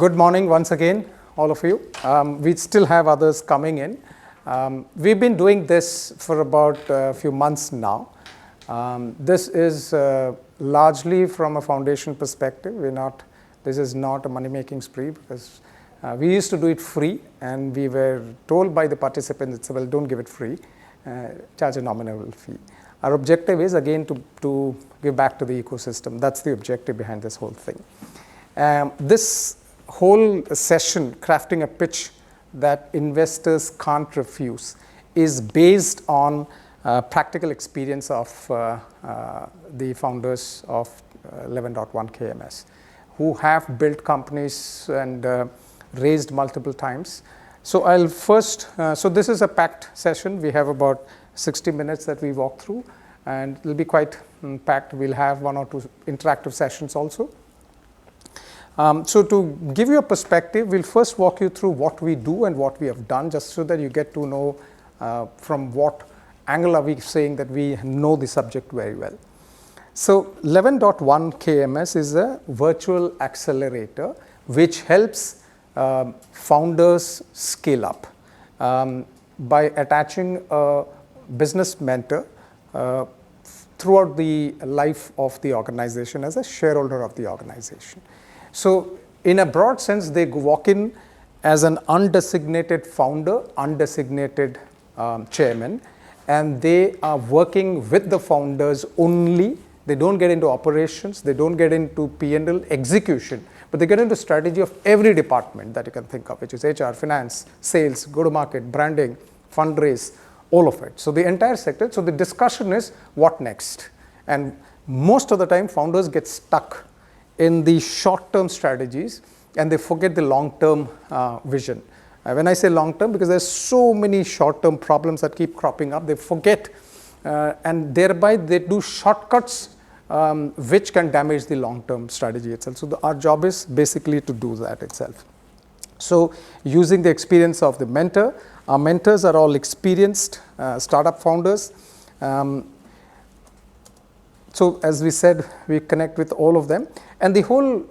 Good morning once again, all of you. We still have others coming in. We've been doing this for about a few months now. This is largely from a foundation perspective. This is not a money-making spree because we used to do it free, and we were told by the participants, well, don't give it free, charge a nominal fee. Our objective is, again, to give back to the ecosystem. That's the objective behind this whole thing. This whole session, crafting a pitch that investors can't refuse, is based on practical experience of the founders of 11.1 KMS, who have built companies and raised multiple times. So I'll first, so this is a packed session. We have about 60 minutes that we walk through, and it'll be quite packed. We'll have 1 or 2 interactive sessions also. So to give you a perspective, we'll first walk you through what we do and what we have done, just so that you get to know from what angle are we saying that we know the subject very well. So 11.1 KMS is a virtual accelerator which helps founders scale up by attaching a business mentor throughout the life of the organization as a shareholder of the organization. So in a broad sense, they walk in as an undesignated founder, undesignated chairman, and they are working with the founders only. They don't get into operations, they don't get into P&L execution, but they get into strategy of every department that you can think of, which is HR, finance, sales, go-to-market, branding, fundraise, all of it. So the entire sector. So the discussion is what next? And most of the time, founders get stuck in the short-term strategies, and they forget the long-term vision. When I say long-term, because there's so many short-term problems that keep cropping up, they forget, and thereby they do shortcuts which can damage the long-term strategy itself. So our job is basically to do that itself. So using the experience of the mentor, our mentors are all experienced startup founders. So as we said, we connect with all of them. And the whole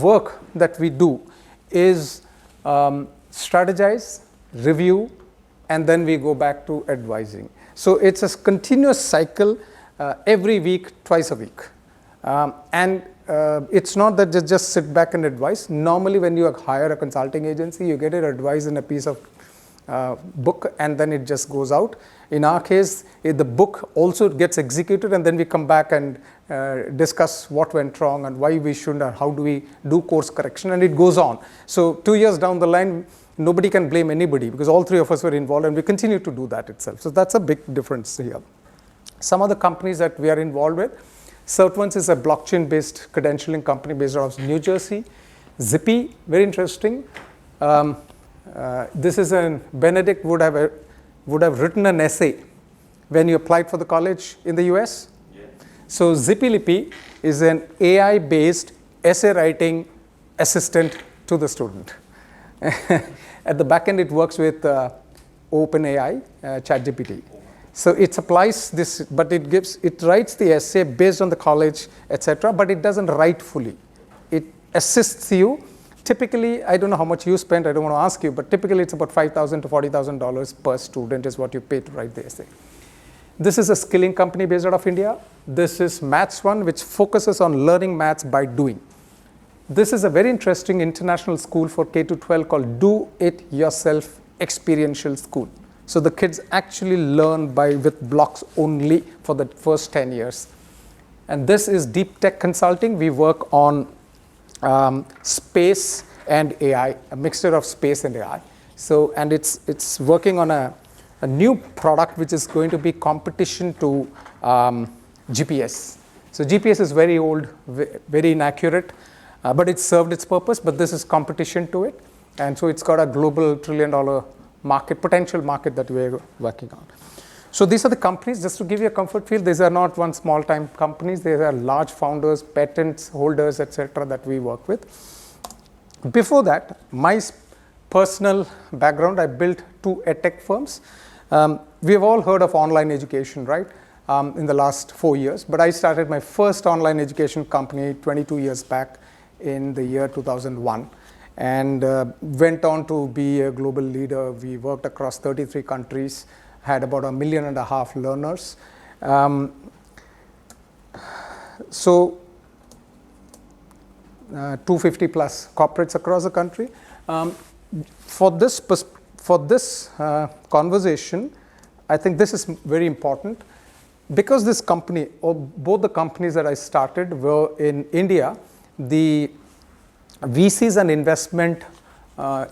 work that we do is strategize, review, and then we go back to advising. So it's a continuous cycle every week, twice a week. And it's not that just sit back and advise. Normally when you hire a consulting agency, you get it advised in a piece of book, and then it just goes out. In our case, the book also gets executed, and then we come back and discuss what went wrong and why we shouldn't, and how do we do course correction, and it goes on. So 2 years down the line, nobody can blame anybody because all 3 of us were involved, and we continue to do that itself. So that's a big difference here. Some of the companies that we are involved with, Certvance is a blockchain-based credentialing company based out of New Jersey. Zippy, very interesting. This is Benedict would have written an essay when you applied for the college in the US. Yeah. So Zippy is an AI-based essay writing assistant to the student. At the back end, it works with OpenAI, ChatGPT. So it applies this, but it writes the essay based on the college, etc., but it doesn't write fully. It assists you. Typically, I don't know how much you spend, I don't want to ask you, but typically it's about $5,000 to $40,000 per student is what you pay to write the essay. This is a skilling company based out of India. This is Maths One, which focuses on learning maths by doing. This is a very interesting international school for K-12 called Do It Yourself Experiential School. So the kids actually learn with blocks only for the first 10 years. And this is Deep Tech Consulting. We work on space and AI, a mixture of space and AI. So, and it's working on a new product which is going to be competition to GPS. So GPS is very old, very inaccurate, but it served its purpose, but this is competition to it. And so it's got a global $1 trillion market, potential market that we're working on. So these are the companies, just to give you a comfort feel, these are not one small time companies, they are large founders, patents holders, etc. that we work with. Before that, my personal background, I built 2 edtech firms. We have all heard of online education, right? In the last 4 years, but I started my first online education company 22 years back in the year 2001. and went on to be a global leader. We worked across 33 countries, had about 1.5 million learners. So 250 plus corporates across the country. For this conversation, I think this is very important because this company, or both the companies that I started were in India. The VCs and investment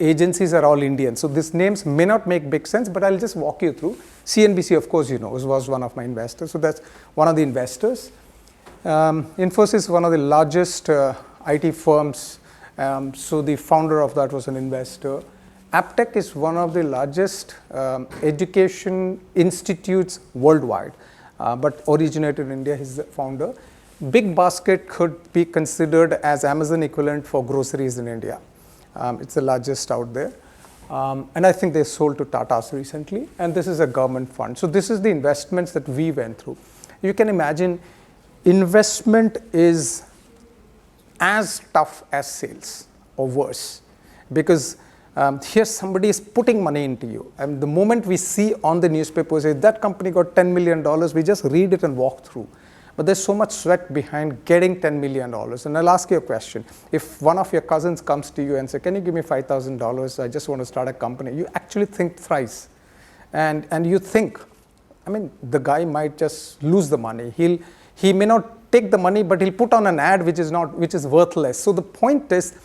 agencies are all Indian. So these names may not make big sense, but I'll just walk you through. CNBC, of course, was one of my investors. So that's one of the investors. Infosys is one of the largest IT firms. So the founder of that was an investor. Aptech is one of the largest education institutes worldwide, but originated in India. He's the founder. Big Basket could be considered as Amazon equivalent for groceries in India. It's the largest out there. And I think they sold to Tata's recently. And this is a government fund. So this is the investments that we went through. You can imagine investment is as tough as sales or worse, because here somebody is putting money into you. And the moment we see on the newspaper, say that company got $10 million, we just read it and walk through. But there's so much sweat behind getting $10 million. And I'll ask you a question. If one of your cousins comes to you and say, can you give me $5,000? I just want to start a company. You actually think thrice. And you think, I mean, the guy might just lose the money. He may not take the money, but he'll put on an ad which is worthless. So the point is,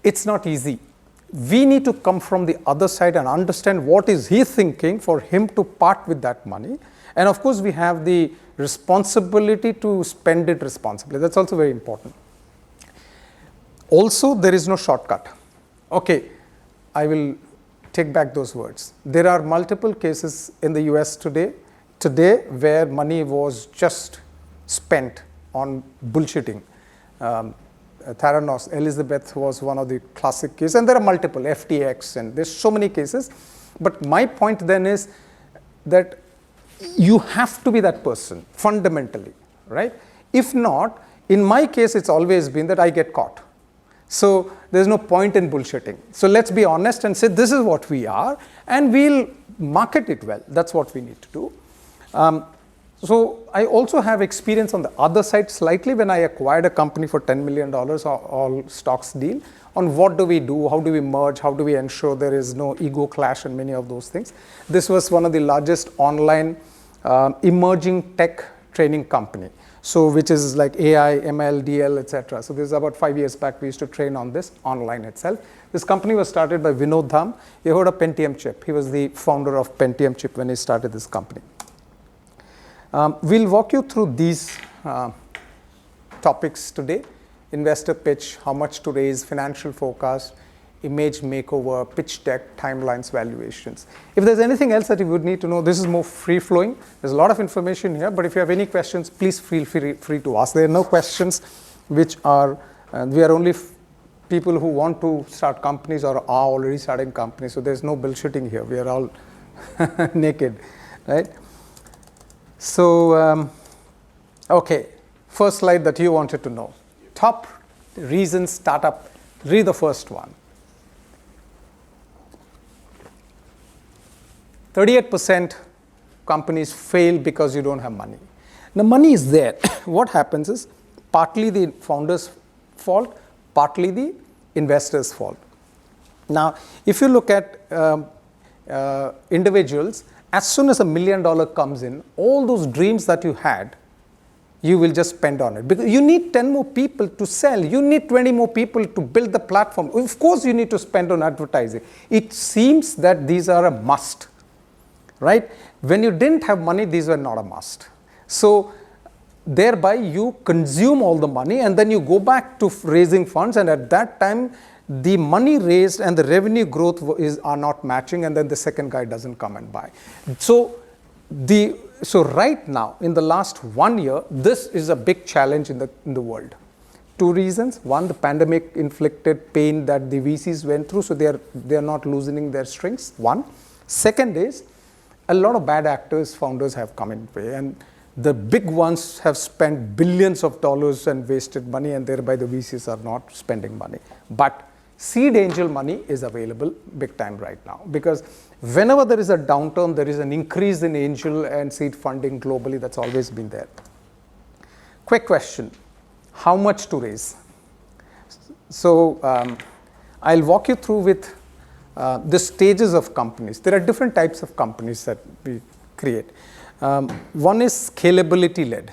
it's not easy. We need to come from the other side and understand what is he thinking for him to part with that money. And of course, we have the responsibility to spend it responsibly. That's also very important. Also, there is no shortcut. Okay, I will take back those words. There are multiple cases in the US today where money was just spent on bullshitting. Theranos, Elizabeth was one of the classic cases, and there are multiple, FTX, and there's so many cases. But my point then is that you have to be that person fundamentally, right? If not, in my case, it's always been that I get caught. So there's no point in bullshitting. So let's be honest and say this is what we are, and we'll market it well. That's what we need to do. So I also have experience on the other side slightly when I acquired a company for $10 million, all stocks deal, on what do we do, how do we merge, how do we ensure there is no ego clash and many of those things. This was one of the largest online emerging tech training company. So which is like AI, ML, DL, etc. So this is about 5 years back, we used to train on this online itself. This company was started by Vinod Dham. You heard of Pentium chip. He was the founder of Pentium chip when he started this company. We'll walk you through these topics today. Investor pitch, how much to raise, financial forecast, image makeover, pitch deck, timelines, valuations. If there's anything else that you would need to know, this is more free-flowing. There's a lot of information here, but if you have any questions, please feel free to ask. There are no questions which are, we are only people who want to start companies or are already starting companies, so there's no bullshitting here. We are all naked, right? So, okay, first slide that you wanted to know. Top reasons startup, read the first one. 38% companies fail because you don't have money. The money is there. What happens is partly the founder's fault, partly the investor's fault. Now, if you look at individuals, as soon as $1 million comes in, all those dreams that you had, you will just spend on it. Because you need 10 more people to sell. You need 20 more people to build the platform. Of course, you need to spend on advertising. It seems that these are a must, right? When you didn't have money, these were not a must. So thereby, you consume all the money, and then you go back to raising funds, and at that time, the money raised and the revenue growth are not matching, and then the second guy doesn't come and buy. So right now, in the last 1 year, this is a big challenge in the world. Two reasons. One, the pandemic inflicted pain that the VCs went through, so they are not loosening their strings. One. Second is, a lot of bad actors, founders have come in play, and the big ones have spent billions of dollars and wasted money, and thereby the VCs are not spending money. But seed angel money is available big time right now, because whenever there is a downturn, there is an increase in angel and seed funding globally. That's always been there. Quick question, how much to raise? So I'll walk you through with the stages of companies. There are different types of companies that we create. One is scalability led.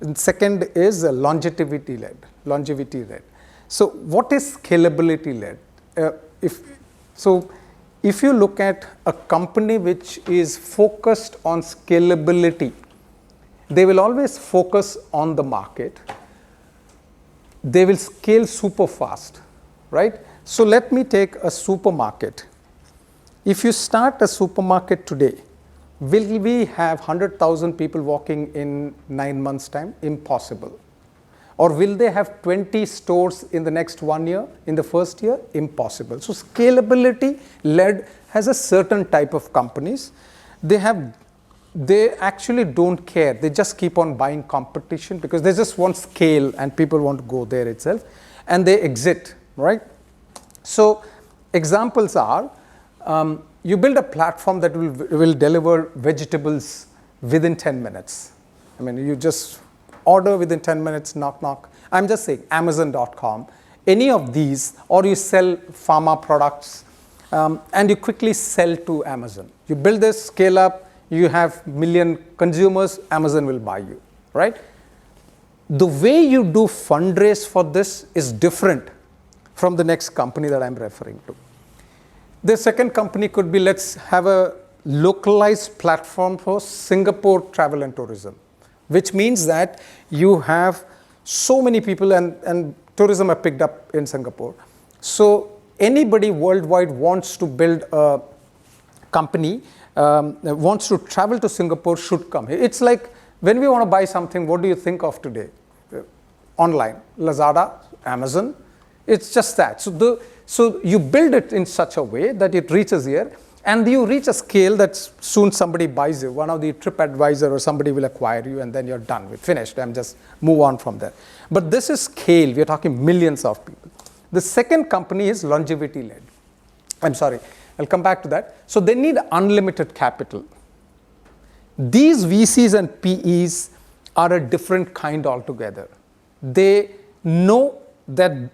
And second is longevity led. So what is scalability led? If you look at a company which is focused on scalability, they will always focus on the market. They will scale super fast, right? So let me take a supermarket. If you start a supermarket today, will we have 100,000 people walking in 9 months' time? Impossible. Or will they have 20 stores in the next 1 year, in the first year? Impossible. So scalability led has a certain type of companies. They actually don't care. They just keep on buying competition because they just want scale and people want to go there itself, and they exit, right? So examples are, you build a platform that will deliver vegetables within 10 minutes. I mean, you just order within 10 minutes, knock, knock. I'm just saying, Amazon.com, any of these, or you sell pharma products, and you quickly sell to Amazon. You build this, scale up, you have million consumers, Amazon will buy you, right? The way you do fundraise for this is different from the next company that I'm referring to. The second company could be, let's have a localized platform for Singapore travel and tourism, which means that you have so many people and tourism are picked up in Singapore. So anybody worldwide wants to build a company, wants to travel to Singapore should come here. It's like when we want to buy something, what do you think of today? Online, Lazada, Amazon, it's just that. So you build it in such a way that it reaches here, and you reach a scale that soon somebody buys you. One of the TripAdvisor or somebody will acquire you, and then you're done with, finished, and just move on from there. But this is scale. We're talking millions of people. The second company is longevity led. I'm sorry, I'll come back to that. So they need unlimited capital. These VCs and PEs are a different kind altogether. They know that,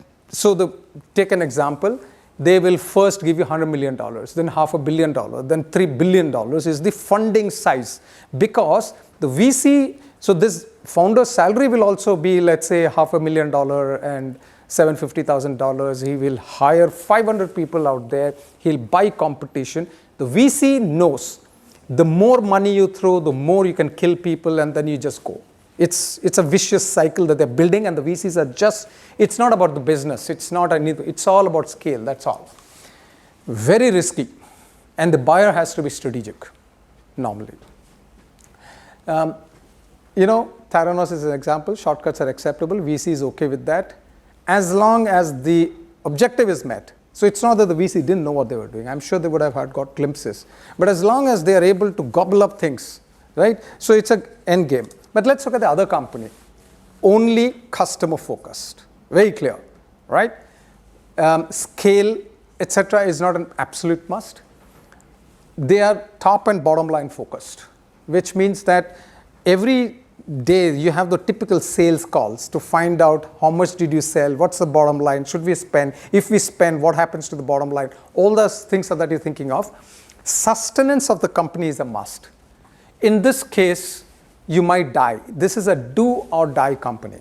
take an example, they will first give you $100 million, then $500 million, then $3 billion is the funding size. Because the VC, so this founder's salary will also be, let's say, $500,000 and $750,000. He will hire 500 people out there. He'll buy competition. The VC knows the more money you throw, the more you can kill people, and then you just go. It's a vicious cycle that they're building, and the VCs are just, it's not about the business. It's all about scale. That's all. Very risky. And the buyer has to be strategic, normally. Theranos is an example. Shortcuts are acceptable. VC is okay with that, as long as the objective is met. So it's not that the VC didn't know what they were doing. I'm sure they would have got glimpses. But as long as they are able to gobble up things, right? So it's an end game. But let's look at the other company. Only customer focused. Very clear, right? Scale, etc. is not an absolute must. They are top and bottom line focused, which means that every day you have the typical sales calls to find out how much did you sell, what's the bottom line, should we spend, if we spend, what happens to the bottom line, all those things that you're thinking of. Sustenance of the company is a must. In this case, you might die. This is a do or die company.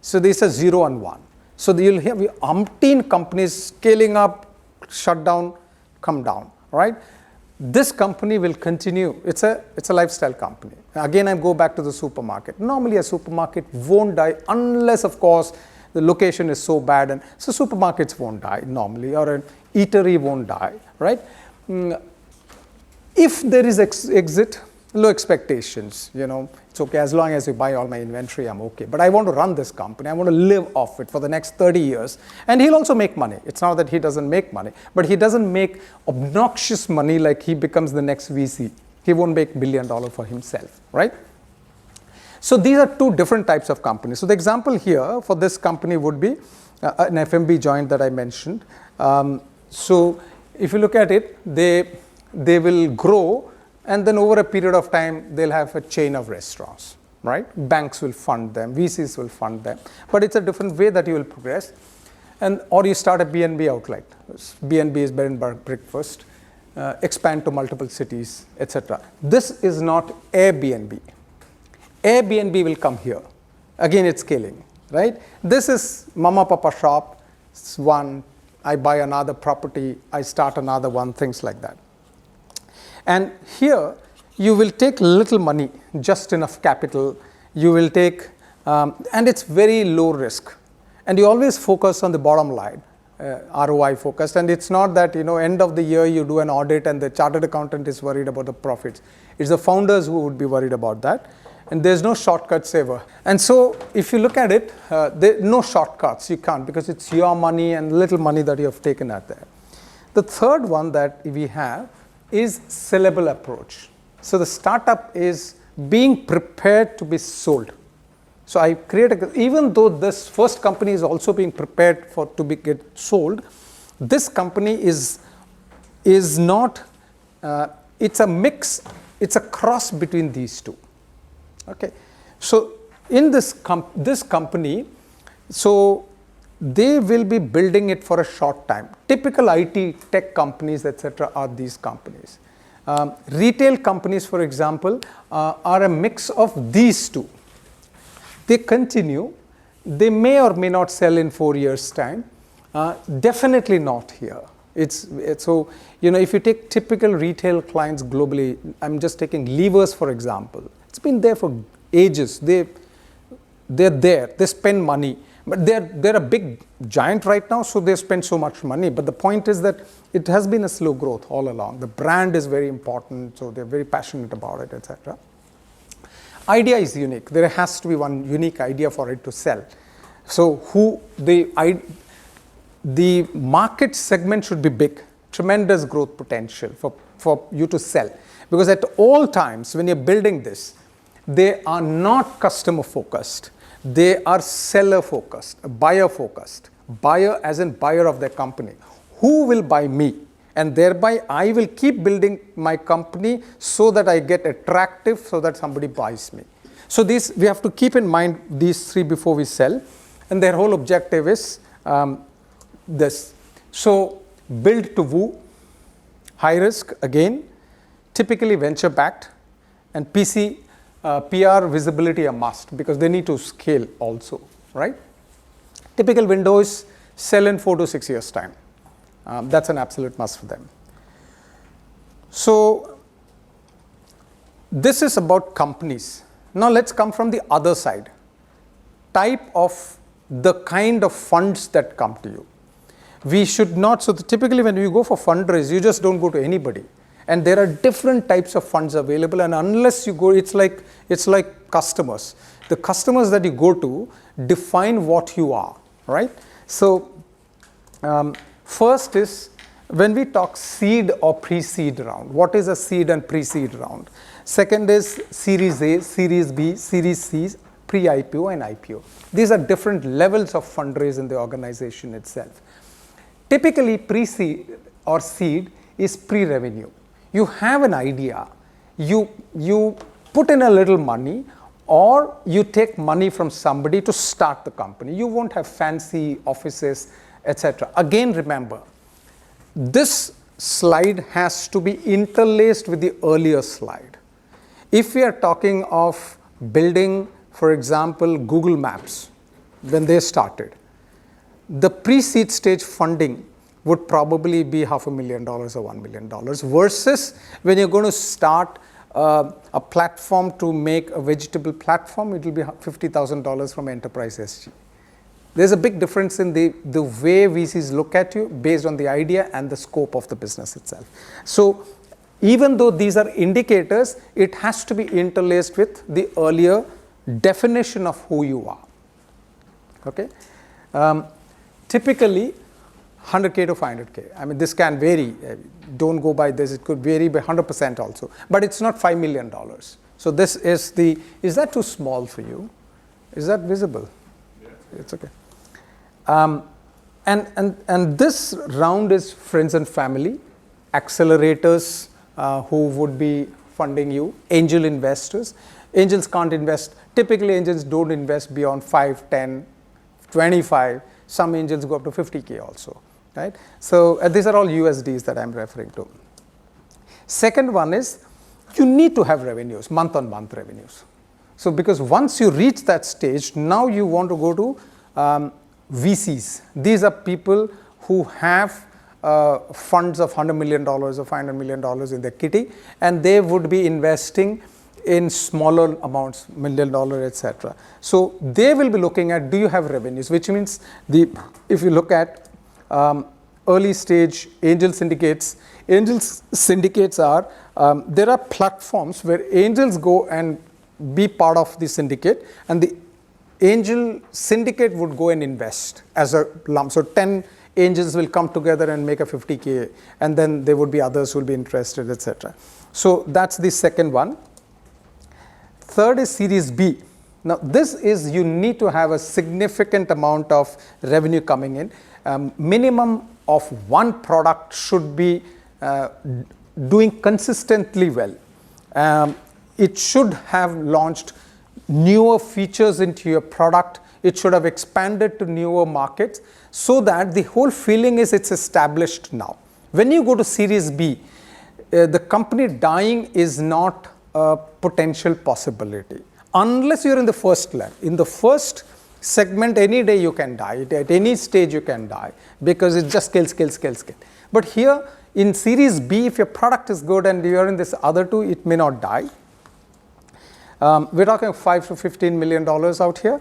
So this is 0 and 1. So you'll have umpteen companies scaling up, shut down, come down, right? This company will continue. It's a lifestyle company. Again, I go back to the supermarket. Normally, a supermarket won't die unless, of course, the location is so bad. And so supermarkets won't die normally, or an eatery won't die, right? If there is exit, low expectations, it's okay. As long as you buy all my inventory, I'm okay. But I want to run this company. I want to live off it for the next 30 years. And he'll also make money. It's not that he doesn't make money, but he doesn't make obnoxious money like he becomes the next VC. He won't make $1 billion for himself, right? So these are two different types of companies. So the example here for this company would be, an F&B joint that I mentioned. So if you look at it, they will grow, and then over a period of time, they'll have a chain of restaurants, right? Banks will fund them, VCs will fund them, but it's a different way that you will progress. Or you start a B&B outlet. B&B is bed and breakfast, expand to multiple cities, etc. This is not Airbnb. Airbnb will come here. Again, it's scaling, right? This is mama papa shop. It's one. I buy another property. I start another one. Things like that. And here, you will take little money, just enough capital. You will take, and it's very low risk. And you always focus on the bottom line, ROI focused. And it's not that, end of the year you do an audit and the chartered accountant is worried about the profits. It's the founders who would be worried about that. And there's no shortcuts ever. And so if you look at it, there no shortcuts. You can't, because it's your money and little money that you have taken out there. The third one that we have is sellable approach. So the startup is being prepared to be sold. So I even though this first company is also being prepared get sold, this company is not, it's a mix, it's a cross between these two. Okay, so in this company, so they will be building it for a short time. Typical IT tech companies, etc., are these companies. Retail companies, for example, are a mix of these two. They continue. They may or may not sell in 4 years' time. Definitely not here. So, if you take typical retail clients globally, I'm just taking levers, for example. It's been there for ages. They're there. They spend money. But they're a big giant right now, so they spend so much money. But the point is that it has been a slow growth all along. The brand is very important, so they're very passionate about it, etc. Idea is unique. There has to be one unique idea for it to sell. So the market segment should be big, tremendous growth potential for you to sell. Because at all times when you're building this, they are not customer focused. They are seller focused, buyer focused. Buyer as in buyer of their company. Who will buy me? And thereby, I will keep building my company so that I get attractive, so that somebody buys me. So we have to keep in mind these three before we sell. And their whole objective is this. So build to woo, high risk again, typically venture backed, and PR visibility a must, because they need to scale also, right? Typical window is sell in 4 to 6 years' time. That's an absolute must for them. So this is about companies. Now let's come from the other side. Type of the kind of funds that come to you. We should not, so typically when you go for fundraise, you just don't go to anybody. And there are different types of funds available, and unless you go, it's like customers. The customers that you go to define what you are, right? So first is, when we talk seed or pre-seed round, what is a seed and pre-seed round? Second is Series A, Series B, Series C, pre-IPO and IPO. These are different levels of fundraise in the organization itself. Typically, pre-seed or seed is pre-revenue. You have an idea, you put in a little money, or you take money from somebody to start the company. You won't have fancy offices, etc. Again, remember, this slide has to be interlaced with the earlier slide. If we are talking of building, for example, Google Maps, when they started, the pre-seed stage funding would probably be $500,000 or $1 million, versus when you're going to start a platform to make a vegetable platform, it will be $50,000 from Enterprise SG. There's a big difference in the way VCs look at you based on the idea and the scope of the business itself. So even though these are indicators, it has to be interlaced with the earlier definition of who you are. Okay? Typically, 100K to 500K. I mean, this can vary. Don't go by this. It could vary by 100% also. But it's not $5 million. So this is is that too small for you? Is that visible? Yeah. It's okay. And this round is friends and family, accelerators who would be funding you, angel investors. Angels can't invest. Typically, angels don't invest beyond 5, 10, 25. Some angels go up to 50K also, right? So these are all USDs that I'm referring to. Second one is you need to have revenues, month-on-month revenues. So because once you reach that stage, now you want to go to VCs. These are people who have funds of $100 million or $500 million in their kitty, and they would be investing in smaller amounts, $1 million, etc. So they will be looking at, do you have revenues? Which means if you look at early stage angel syndicates are, there are platforms where angels go and be part of the syndicate, and the angel syndicate would go and invest as a lump. So 10 angels will come together and make a 50K, and then there would be others who will be interested, etc. So that's the second one. Third is Series B. Now this is, you need to have a significant amount of revenue coming in. Minimum of one product should be doing consistently well. It should have launched newer features into your product. It should have expanded to newer markets, so that the whole feeling is it's established now. When you go to Series B, the company dying is not a potential possibility unless you're in the first leg. In the first segment, any day you can die. At any stage you can die, because it just scale. But here in Series B, if your product is good and you're in this other two, it may not die. We're talking $5 to $15 million out here.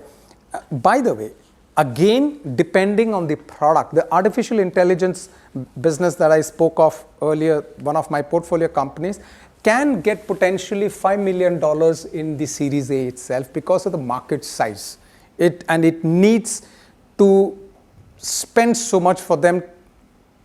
By the way, again, depending on the product, the artificial intelligence business that I spoke of earlier, one of my portfolio companies, can get potentially $5 million in the Series A itself because of the market size. It needs to spend so much for them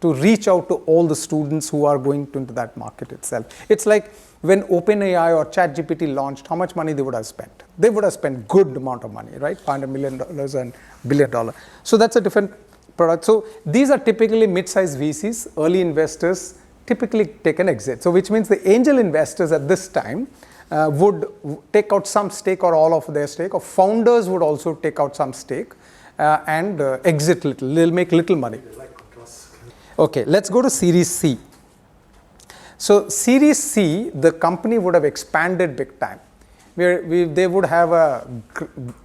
to reach out to all the students who are going into that market itself. It's like when OpenAI or ChatGPT launched, how much money they would have spent? They would have spent good amount of money, right? $500 million and $1 billion. So that's a different product. So these are typically mid-sized VCs, early investors typically take an exit. So which means the angel investors at this time would take out some stake or all of their stake, or founders would also take out some stake and exit little. They'll make little money. Okay, let's go to Series C. So Series C, the company would have expanded big time. They would have a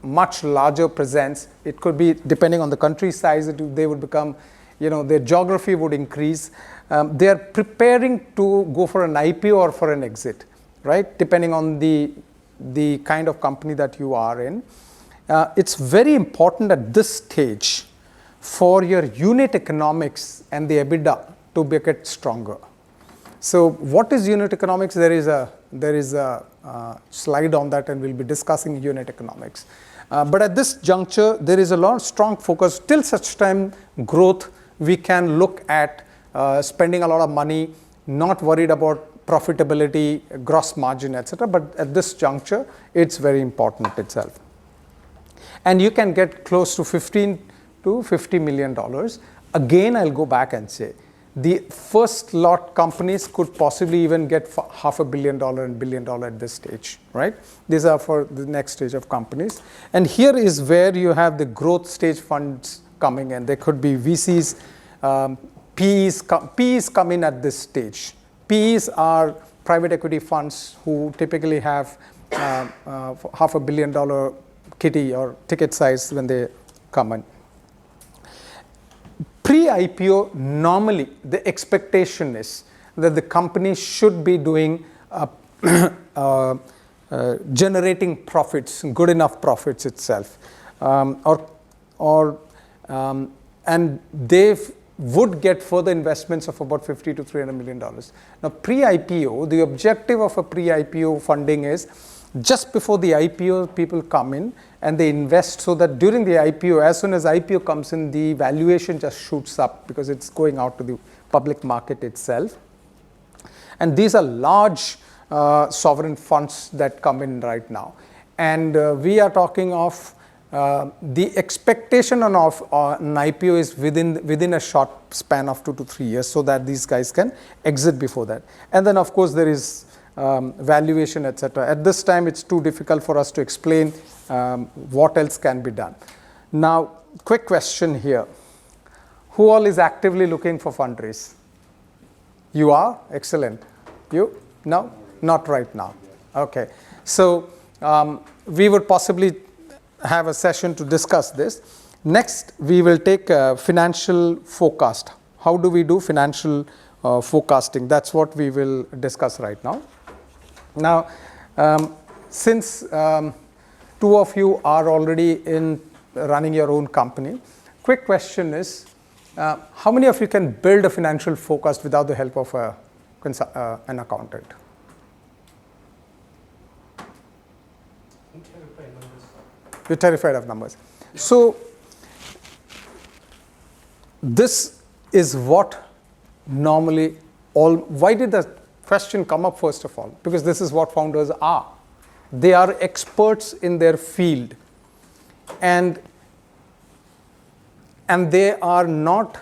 much larger presence. It could be, depending on the country size, they would become, their geography would increase. They are preparing to go for an IPO or for an exit, right? Depending on the kind of company that you are in. It's very important at this stage for your unit economics and the EBITDA to get stronger. So what is unit economics? There is a slide on that, and we'll be discussing unit economics. But at this juncture, there is a lot of strong focus. Till such time growth, we can look at spending a lot of money, not worried about profitability, gross margin, etc. But at this juncture, it's very important itself. And you can get close to $15 to $50 million. Again, I'll go back and say, the first lot companies could possibly even get $500 million and $1 billion at this stage, right? These are for the next stage of companies. And here is where you have the growth stage funds coming in. There could be VCs, PEs come in at this stage. PEs are private equity funds who typically have $500 million kitty or ticket size when they come in. Pre-IPO, normally the expectation is that the company should be doing generating profits, good enough profits itself, and they would get further investments of about $50 to $300 million. Now, pre-IPO, the objective of a pre-IPO funding is just before the IPO, people come in and they invest, so that during the IPO, as soon as IPO comes in, the valuation just shoots up because it's going out to the public market itself. And these are large sovereign funds that come in right now. And we are talking of the expectation of an IPO is within a short span of 2 to 3 years, so that these guys can exit before that. And then, of course, there is valuation, etc. At this time, it's too difficult for us to explain what else can be done. Now, quick question here. Who all is actively looking for fundraise? You are? Excellent. You? No? Not right now. Okay. So we would possibly have a session to discuss this. Next, we will take a financial forecast. How do we do financial forecasting? That's what we will discuss right now. Now, since 2 of you are already in running your own company, quick question is, how many of you can build a financial forecast without the help of an accountant? You're terrified of numbers. So this is what normally why did the question come up first of all? Because this is what founders are. They are experts in their field. And they are not,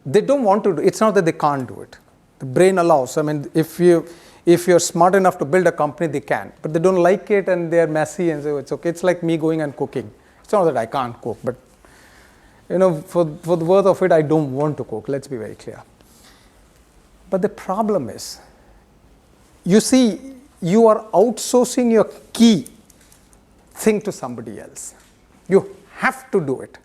they don't want to do, it's not that they can't do it. The brain allows. I mean, if you're smart enough to build a company, they can. But they don't like it and they're messy and so it's okay. It's like me going and cooking. It's not that I can't cook, but for the worth of it, I don't want to cook. Let's be very clear. But the problem is, you see, you are outsourcing your key thing to somebody else. You have to do it.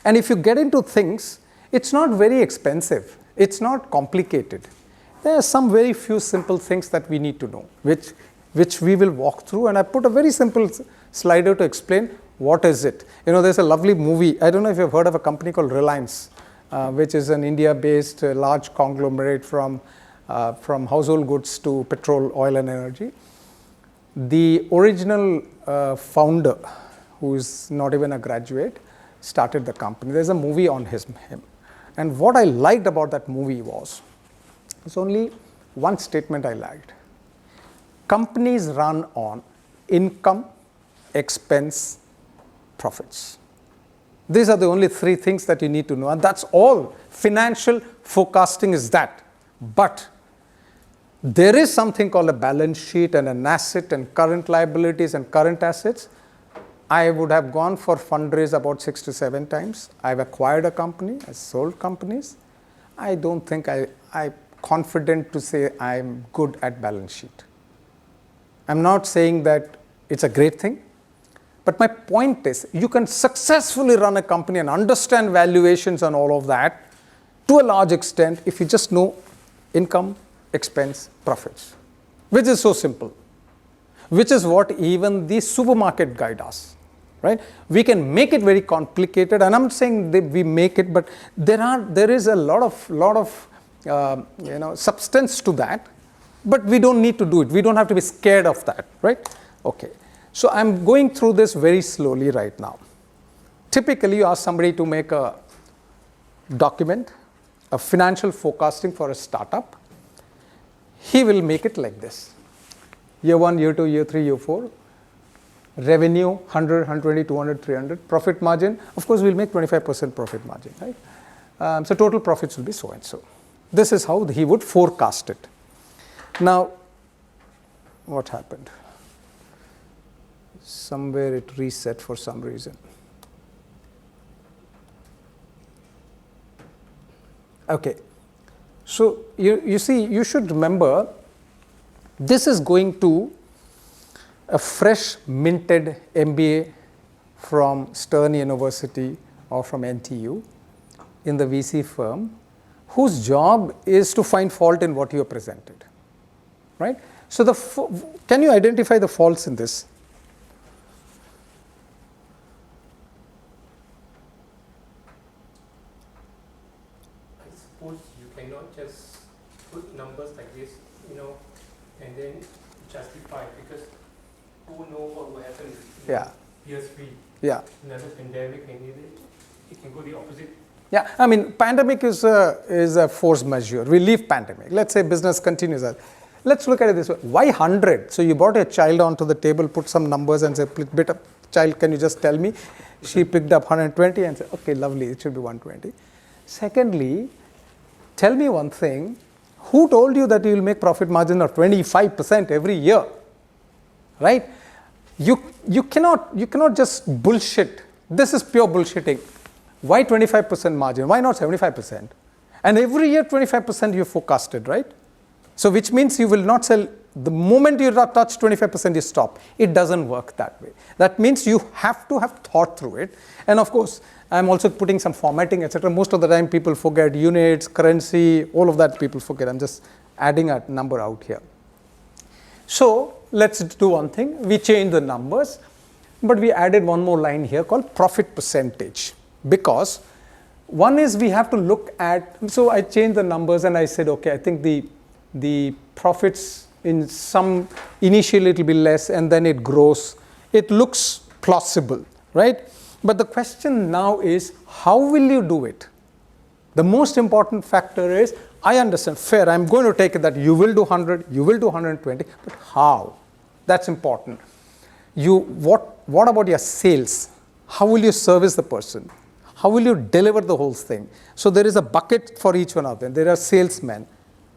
And if you get into things, it's not very expensive. It's not complicated. There are some very few simple things that we need to know, which we will walk through. And I put a very simple slider to explain what is it. There's a lovely movie. I don't know if you've heard of a company called Reliance, which is an India-based large conglomerate from household goods to petrol, oil, and energy. The original founder, who is not even a graduate, started the company. There's a movie on him. And what I liked about that movie was, there's only one statement I liked. Companies run on income, expense, profits. These are the only 3 things that you need to know. And that's all. Financial forecasting is that. But there is something called a balance sheet and an asset and current liabilities and current assets. I would have gone for fundraise about 6 to 7 times. I've acquired a company. I sold companies. I don't think I'm confident to say I'm good at balance sheet. I'm not saying that it's a great thing. But my point is, you can successfully run a company and understand valuations and all of that to a large extent if you just know income, expense, profits, which is so simple, which is what even the supermarket guy does, right? We can make it very complicated, and I'm not saying that we make it, but there is a lot of substance to that, but we don't need to do it. We don't have to be scared of that, right? Okay. So I'm going through this very slowly right now. Typically, you ask somebody to make a document, a financial forecasting for a startup. He will make it like this. Year 1, year 2, year 3, year 4. Revenue, 100, 120, 200, 300. Profit margin, of course, we'll make 25% profit margin, right? So total profits will be so and so. This is how he would forecast it. Now, what happened? Somewhere it reset for some reason. Okay. So you see, you should remember, this is going to a fresh minted MBA from Stern University or from NTU in the VC firm, whose job is to find fault in what you have presented, right? So can you identify the faults in this? You cannot just put numbers like this, and then justify, because who knows what will happen year 3. Yeah. Another pandemic, and it can go the opposite. Yeah, I mean, pandemic is a force majeure. We leave pandemic. Let's say business continues. Let's look at it this way. Why 100? So you brought a child onto the table, put some numbers and say, child, can you just tell me? She picked up 120 and said, okay, lovely, it should be 120. Secondly, tell me one thing, who told you that you will make profit margin of 25% every year, right? You cannot just bullshit. This is pure bullshitting. Why 25% margin? Why not 75%? And every year 25% you forecasted, right? So which means you will not sell, the moment you touch 25% you stop. It doesn't work that way. That means you have to have thought through it. And of course, I'm also putting some formatting, etc. Most of the time people forget units, currency, all of that people forget. I'm just adding a number out here. So let's do one thing. We change the numbers, but we added one more line here called profit percentage. Because one is we have to look at, so I changed the numbers and I said, okay, I think the profits in some, initially it will be less and then it grows. It looks plausible, right? But the question now is, how will you do it? The most important factor is, I understand, fair, I'm going to take it that you will do 100, you will do 120, but how? That's important. What about your sales? How will you service the person? How will you deliver the whole thing? So there is a bucket for each one of them. There are salesmen.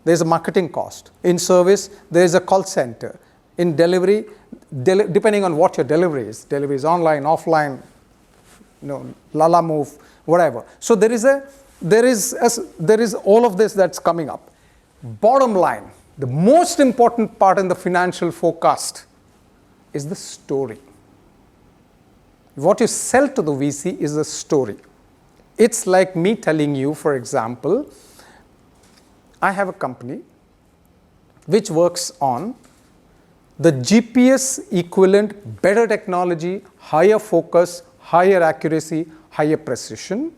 There's a marketing cost. In service, there is a call center. In delivery, depending on what your delivery is online, offline, Lala move, whatever. So there is all of this that's coming up. Bottom line, the most important part in the financial forecast is the story. What you sell to the VC is the story. It's like me telling you, for example, I have a company which works on the GPS equivalent, better technology, higher focus, higher accuracy, higher precision.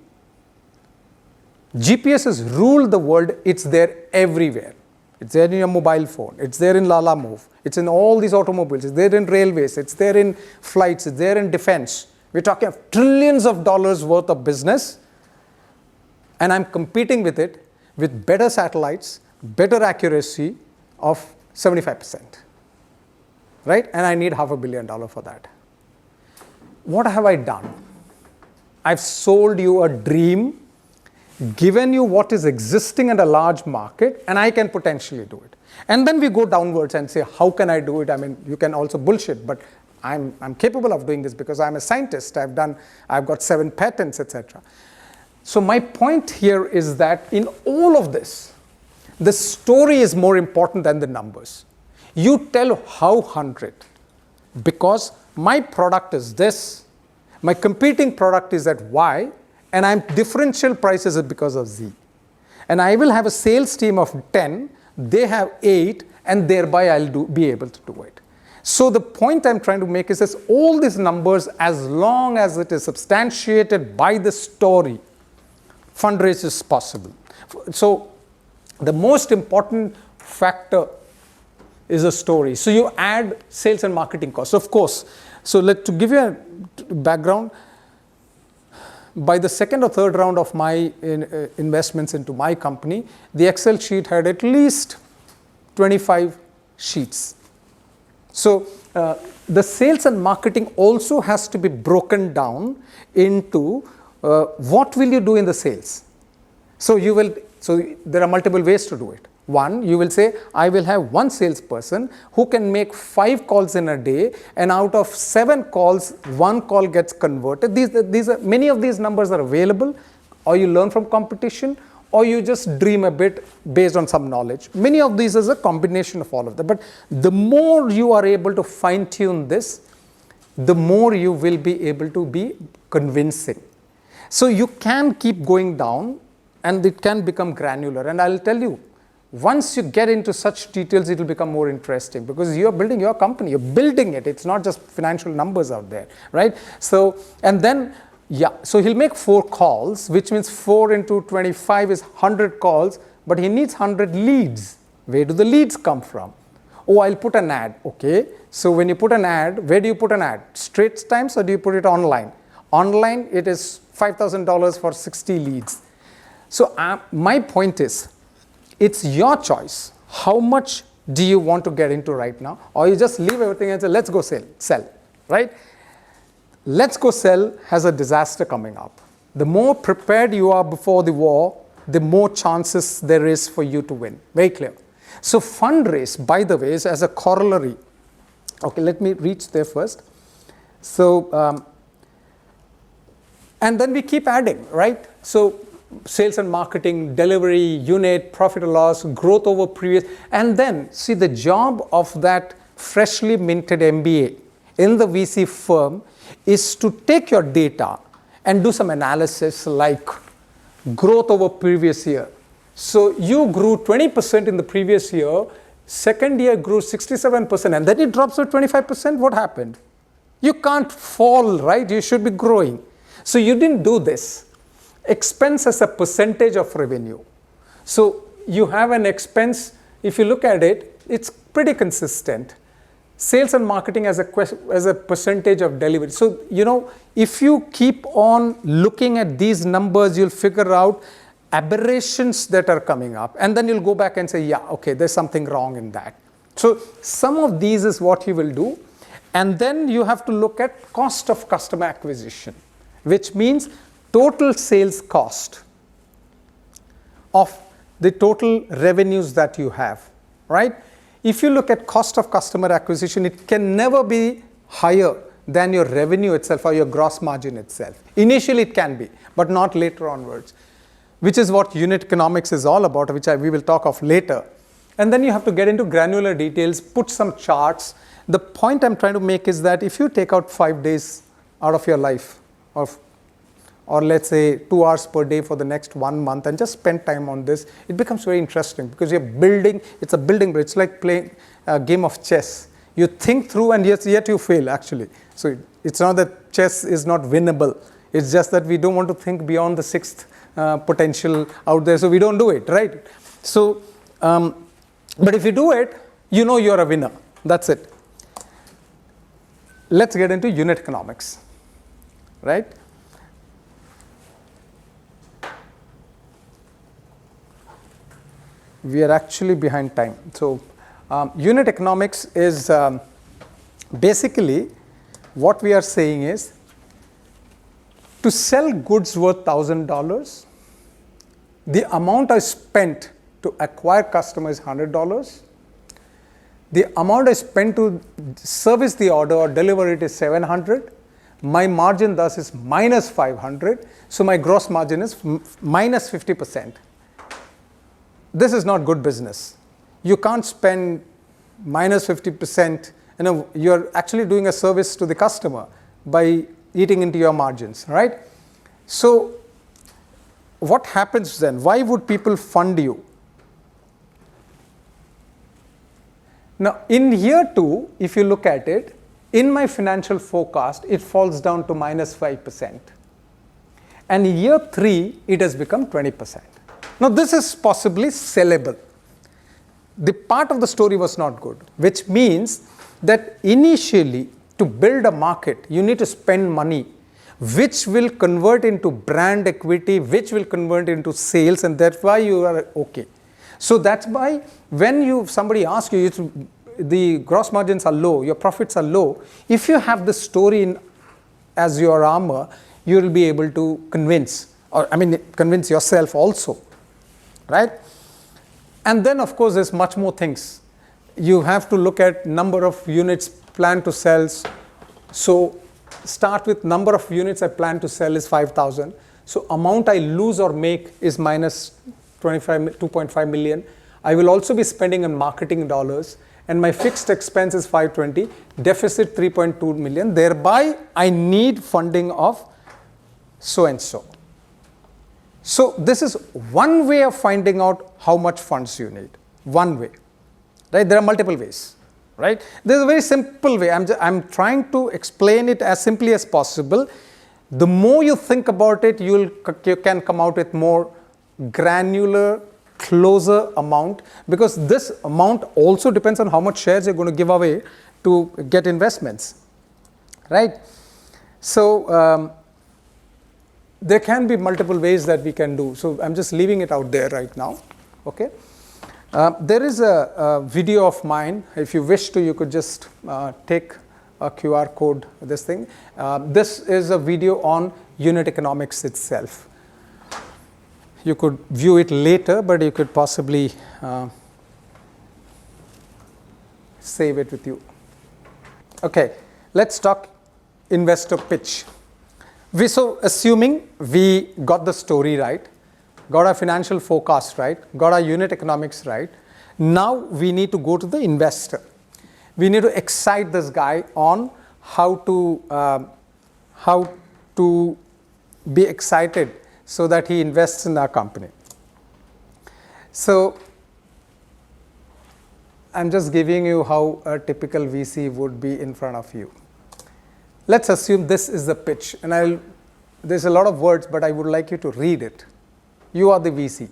GPS has ruled the world. It's there everywhere. It's there in your mobile phone. It's there in Lala Move. It's in all these automobiles. It's there in railways. It's there in flights. It's there in defense. We're talking of trillions of dollars worth of business. And I'm competing with it with better satellites, better accuracy of 75%. Right? And I need $500 million for that. What have I done? I've sold you a dream, given you what is existing in a large market, and I can potentially do it. And then we go downwards and say, how can I do it? I mean, you can also bullshit, but I'm capable of doing this because I'm a scientist. I've got 7 patents, etc. So my point here is that in all of this, the story is more important than the numbers. You tell how 100, because my product is this, my competing product is at Y, and I'm differential prices because of Z. And I will have a sales team of 10, they have 8, and thereby I'll be able to do it. So the point I'm trying to make is this, all these numbers, as long as it is substantiated by the story, fundraise is possible. So the most important factor is a story. So you add sales and marketing costs, of course. So to give you a background, by the second or third round of my investments into my company, the Excel sheet had at least 25 sheets. So the sales and marketing also has to be broken down into what will you do in the sales. So there are multiple ways to do it. One, you will say, I will have one salesperson who can make 5 calls in a day, and out of 7 calls, 1 call gets converted. Many of these numbers are available, or you learn from competition, or you just dream a bit based on some knowledge. Many of these is a combination of all of them. But the more you are able to fine-tune this, the more you will be able to be convincing. So you can keep going down, and it can become granular. And I'll tell you, once you get into such details, it will become more interesting because you're building your company, you're building it. It's not just financial numbers out there, right? So, and then, so he'll make 4 calls, which means 4 into 25 is 100 calls, but he needs 100 leads. Where do the leads come from? Oh, I'll put an ad. Okay, so when you put an ad, where do you put an ad? Straits Times, or do you put it online? Online, it is $5,000 for 60 leads. So my point is, it's your choice. How much do you want to get into right now? Or you just leave everything and say, let's go sell, right? let's go sell has a disaster coming up. The more prepared you are before the war, the more chances there is for you to win. Very clear. So fundraise, by the way, is as a corollary. Okay, let me reach there first. So, and then we keep adding, right? So sales and marketing, delivery, unit, profit or loss, growth over previous, and then see the job of that freshly minted MBA in the VC firm is to take your data and do some analysis like growth over previous year. So you grew 20% in the previous year, second year grew 67%, and then it drops to 25%. What happened? You can't fall, right? You should be growing. So you didn't do this. Expense as a percentage of revenue. So you have an expense, if you look at it, it's pretty consistent. Sales and marketing as a percentage of delivery. So, if you keep on looking at these numbers, you'll figure out aberrations that are coming up. And then you'll go back and say, yeah, okay, there's something wrong in that. So some of these is what you will do. And then you have to look at cost of customer acquisition, which means total sales cost of the total revenues that you have, right? If you look at cost of customer acquisition, it can never be higher than your revenue itself or your gross margin itself. Initially it can be, but not later onwards, which is what unit economics is all about, which we will talk of later. And then you have to get into granular details, put some charts. The point I'm trying to make is that if you take out 5 days out of your life, or let's say 2 hours per day for the next 1 month and just spend time on this, it becomes very interesting because you're building, it's a building bridge. It's like playing a game of chess. You think through and yet you fail actually. So it's not that chess is not winnable. It's just that we don't want to think beyond the sixth potential out there. So we don't do it, right? So, but if you do it, you know you're a winner. That's it. Let's get into unit economics, right? We are actually behind time. So unit economics is basically what we are saying is to sell goods worth $1,000, the amount I spent to acquire customers is $100. The amount I spent to service the order or deliver it is $700. My margin thus is minus $500. So my gross margin is minus 50%. This is not good business. You can't spend minus 50%. You're actually doing a service to the customer by eating into your margins, right? So what happens then? Why would people fund you? Now, in year 2, if you look at it, in my financial forecast, it falls down to minus 5%. And in year 3, it has become 20%. Now, this is possibly sellable. The part of the story was not good, which means that initially, to build a market, you need to spend money, which will convert into brand equity, which will convert into sales, and that's why you are okay. So that's why when somebody asks you, the gross margins are low, your profits are low, if you have the story as your armor, you will be able to convince yourself also, right? And then, of course, there's much more things. You have to look at number of units planned to sell. So start with number of units I plan to sell is 5,000. So amount I lose or make is minus 2.5 million. I will also be spending on marketing dollars, and my fixed expense is 520, deficit 3.2 million. Thereby, I need funding of so and so. So this is one way of finding out how much funds you need. One way, right? There are multiple ways, right? There's a very simple way. I'm trying to explain it as simply as possible. The more you think about it, you can come out with more granular, closer amount, because this amount also depends on how much shares you're going to give away to get investments, right? So there can be multiple ways that we can do. So I'm just leaving it out there right now, okay? There is a video of mine. If you wish to, you could just take a QR code, this thing. This is a video on unit economics itself. You could view it later, but you could possibly save it with you. Okay, let's talk investor pitch. So assuming we got the story right, got our financial forecast right, got our unit economics right, now we need to go to the investor. We need to excite this guy on how to be excited so that he invests in our company. So I'm just giving you how a typical VC would be in front of you. Let's assume this is the pitch, and there's a lot of words, but I would like you to read it. You are the VC.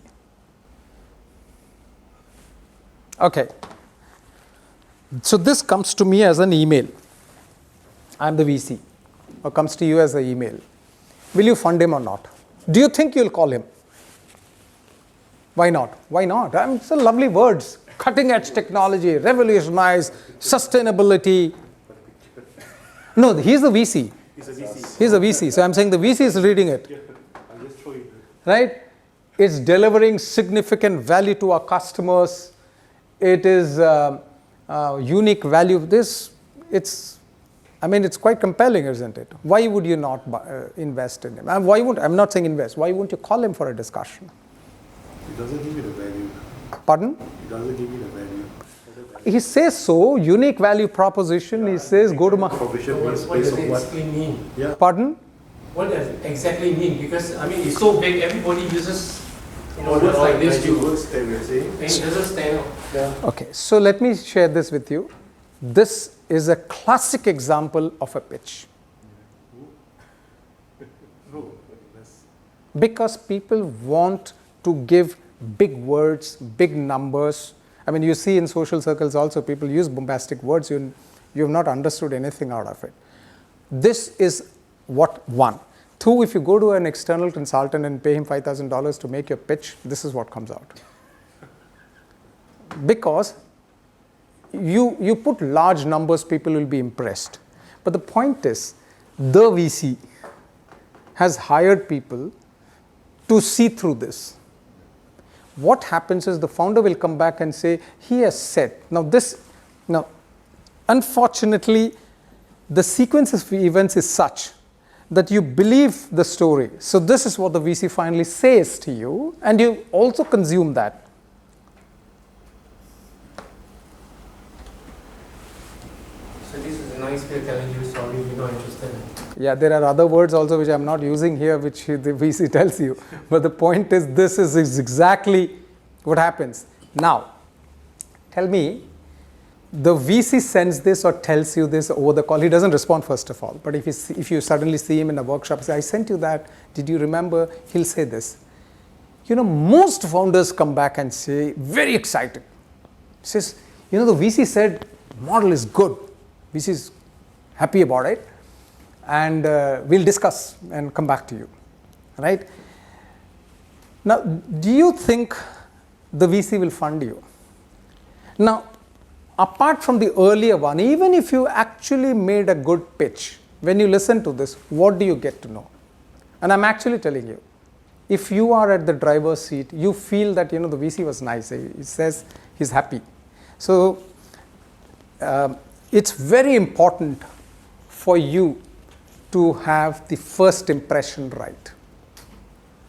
Okay. So this comes to me as an email. I'm the VC, or comes to you as an email. Will you fund him or not? Do you think you'll call him? Why not? Why not? It's a lovely words. Cutting edge technology, revolutionize, sustainability. No, he's the VC. He's a VC. So I'm saying the VC is reading it. Right? It's delivering significant value to our customers. It is unique value. It's quite compelling, isn't it? Why would you not invest in him? I'm not saying invest. Why wouldn't you call him for a discussion? It doesn't give you the value. Pardon? It doesn't give you the value. He says so, unique value proposition. He says go to market. What does it exactly mean? Yeah. Pardon? What does it exactly mean? Because it's so big, everybody uses words All like this magic too. words that we're saying. And it doesn't stand out. Yeah. Okay, so let me share this with you. This is a classic example of a pitch. Because people want to give big words, big numbers. You see in social circles also people use bombastic words. You have not understood anything out of it. This is what one. Two, if you go to an external consultant and pay him $5,000 to make your pitch, this is what comes out. Because you put large numbers, people will be impressed. But the point is, the VC has hired people to see through this. What happens is the founder will come back and say, he has said, now unfortunately, the sequence of events is such that you believe the story. So this is what the VC finally says to you, and you also consume that. So this is a nice way of telling you, sorry, we're not interested in it. Yeah, there are other words also which I'm not using here, which the VC tells you. But the point is, this is exactly what happens. Now, tell me, the VC sends this or tells you this over the call. He doesn't respond, first of all. But if you suddenly see him in a workshop, say, I sent you that, did you remember? He'll say this. Most founders come back and say, very excited. He says, the VC said, model is good. VC is happy about it. And we'll discuss and come back to you, right? Now, do you think the VC will fund you? Now, apart from the earlier one, even if you actually made a good pitch, when you listen to this, what do you get to know? And I'm actually telling you, if you are at the driver's seat, you feel that, the VC was nice. He says he's happy. So it's very important for you to have the first impression right.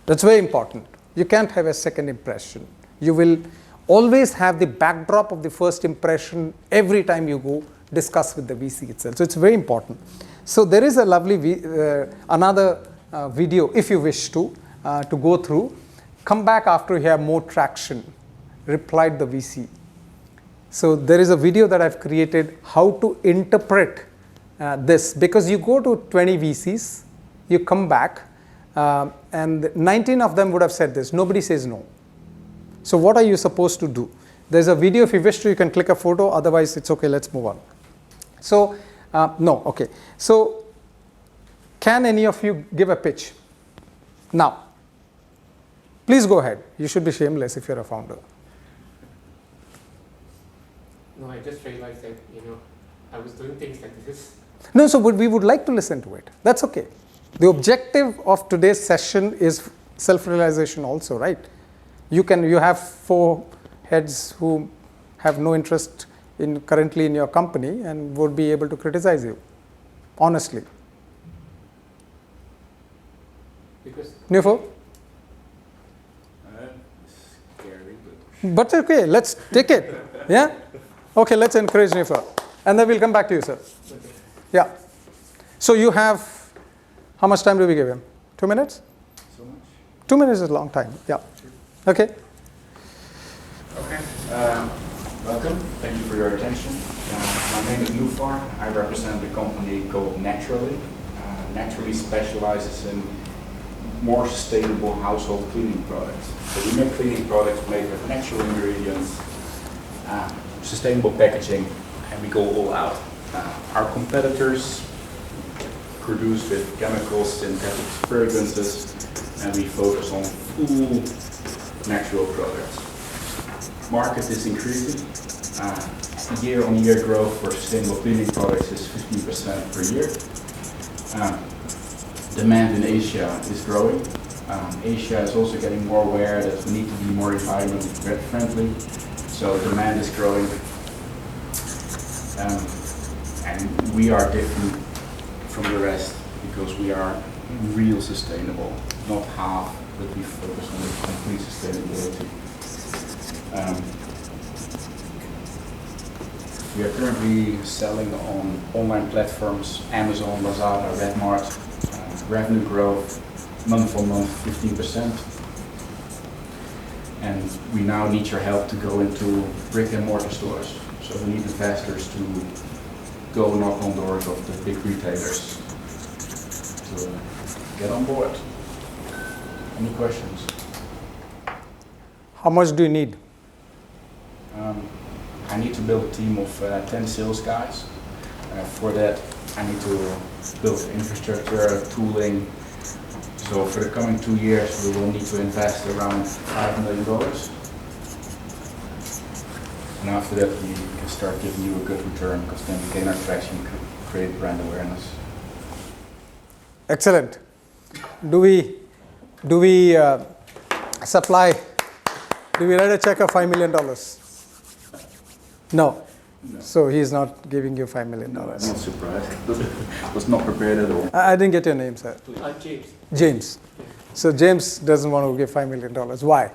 That's very important. You can't have a second impression. You will always have the backdrop of the first impression every time you go discuss with the VC itself. So it's very important. So there is a lovely another video, if you wish to go through. Come back after you have more traction, replied the VC. So there is a video that I've created, how to interpret this, because you go to 20 VCs, you come back, and 19 of them would have said this. Nobody says no. So what are you supposed to do? There's a video. If you wish to, you can click a photo. Otherwise, it's okay. Let's move on. So, no. Okay. So, can any of you give a pitch? Now, please go ahead. You should be shameless if you're a founder. No, I just realized that, I was doing things like this. No, so we would like to listen to it. That's okay. The objective of today's session is self-realization also, right? You have 4 heads who have no interest currently in your company and would be able to criticize you, honestly. Because Nufo? Scary, But okay, let's take it. Yeah? Okay, let's encourage Nufo. And then we'll come back to you, sir. okay. Yeah. So you have, how much time do we give him? 2 minutes? so much. 2 minutes is a long time. Yeah. Okay. Okay. Welcome. Thank you for your attention. My name is Nufar. I represent the company called Naturally. Naturally specializes in more sustainable household cleaning products. So we make cleaning products made with natural ingredients, sustainable packaging, and we go all out. Our competitors produce with chemicals, synthetic fragrances, and we focus on full natural products. Market is increasing. Year-on-year growth for sustainable cleaning products is 15% per year. Demand in Asia is growing. Asia is also getting more aware that we need to be more environmentally friendly. So demand is growing. And we are different from the rest because we are real sustainable, not half, but we focus on the complete sustainability. We are currently selling on online platforms, Amazon, Lazada, Redmart. Revenue growth month on month 15%. And we now need your help to go into brick and mortar stores. So we need investors to go knock on doors of the big retailers to get on board. Any questions? How much do you need? I need to build a team of 10 sales guys. For that, I need to build infrastructure, tooling. So for the coming 2 years, we will need to invest around $5 million. And after that, we can start giving you a good return because then we gain our traction, create brand awareness. Excellent. Do we supply? Do we write a check of $5 million? No. No. So he's not giving you $5 million. No, I'm not surprised. Was not prepared at all. I didn't get your name, sir. James. James. So James doesn't want to give $5 million. Why?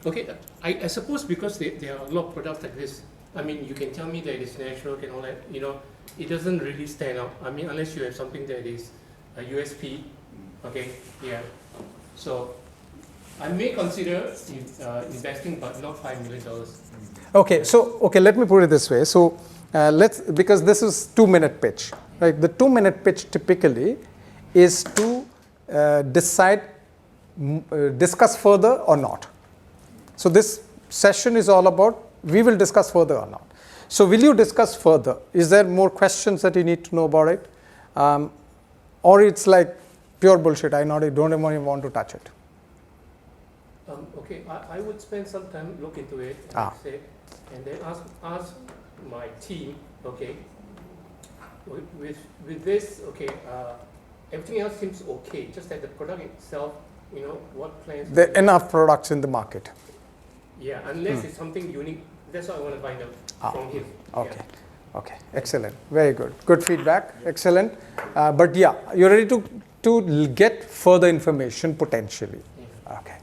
Okay, I suppose because there are a lot of products like this. I mean, you can tell me that it's natural and all that, it doesn't really stand out. I mean, unless you have something that is a USP, okay, yeah. So I may consider investing, but not $5 million. Okay, let me put it this way. So because this is 2-minute pitch, right? The 2-minute pitch typically is to discuss further or not. So this session is all about, we will discuss further or not. So will you discuss further? Is there more questions that you need to know about it? Or it's like pure bullshit, I don't even want to touch it. Okay, I would spend some time look into it and then ask my team, okay, with this, okay, everything else seems okay, just that the product itself, what plans. There are enough products in the market. Yeah, unless it's something unique, that's what I want to find out from him. Okay. Yeah. Okay, excellent, very good. Good feedback, excellent. But yeah, you're ready to get further information potentially. Yeah. Okay.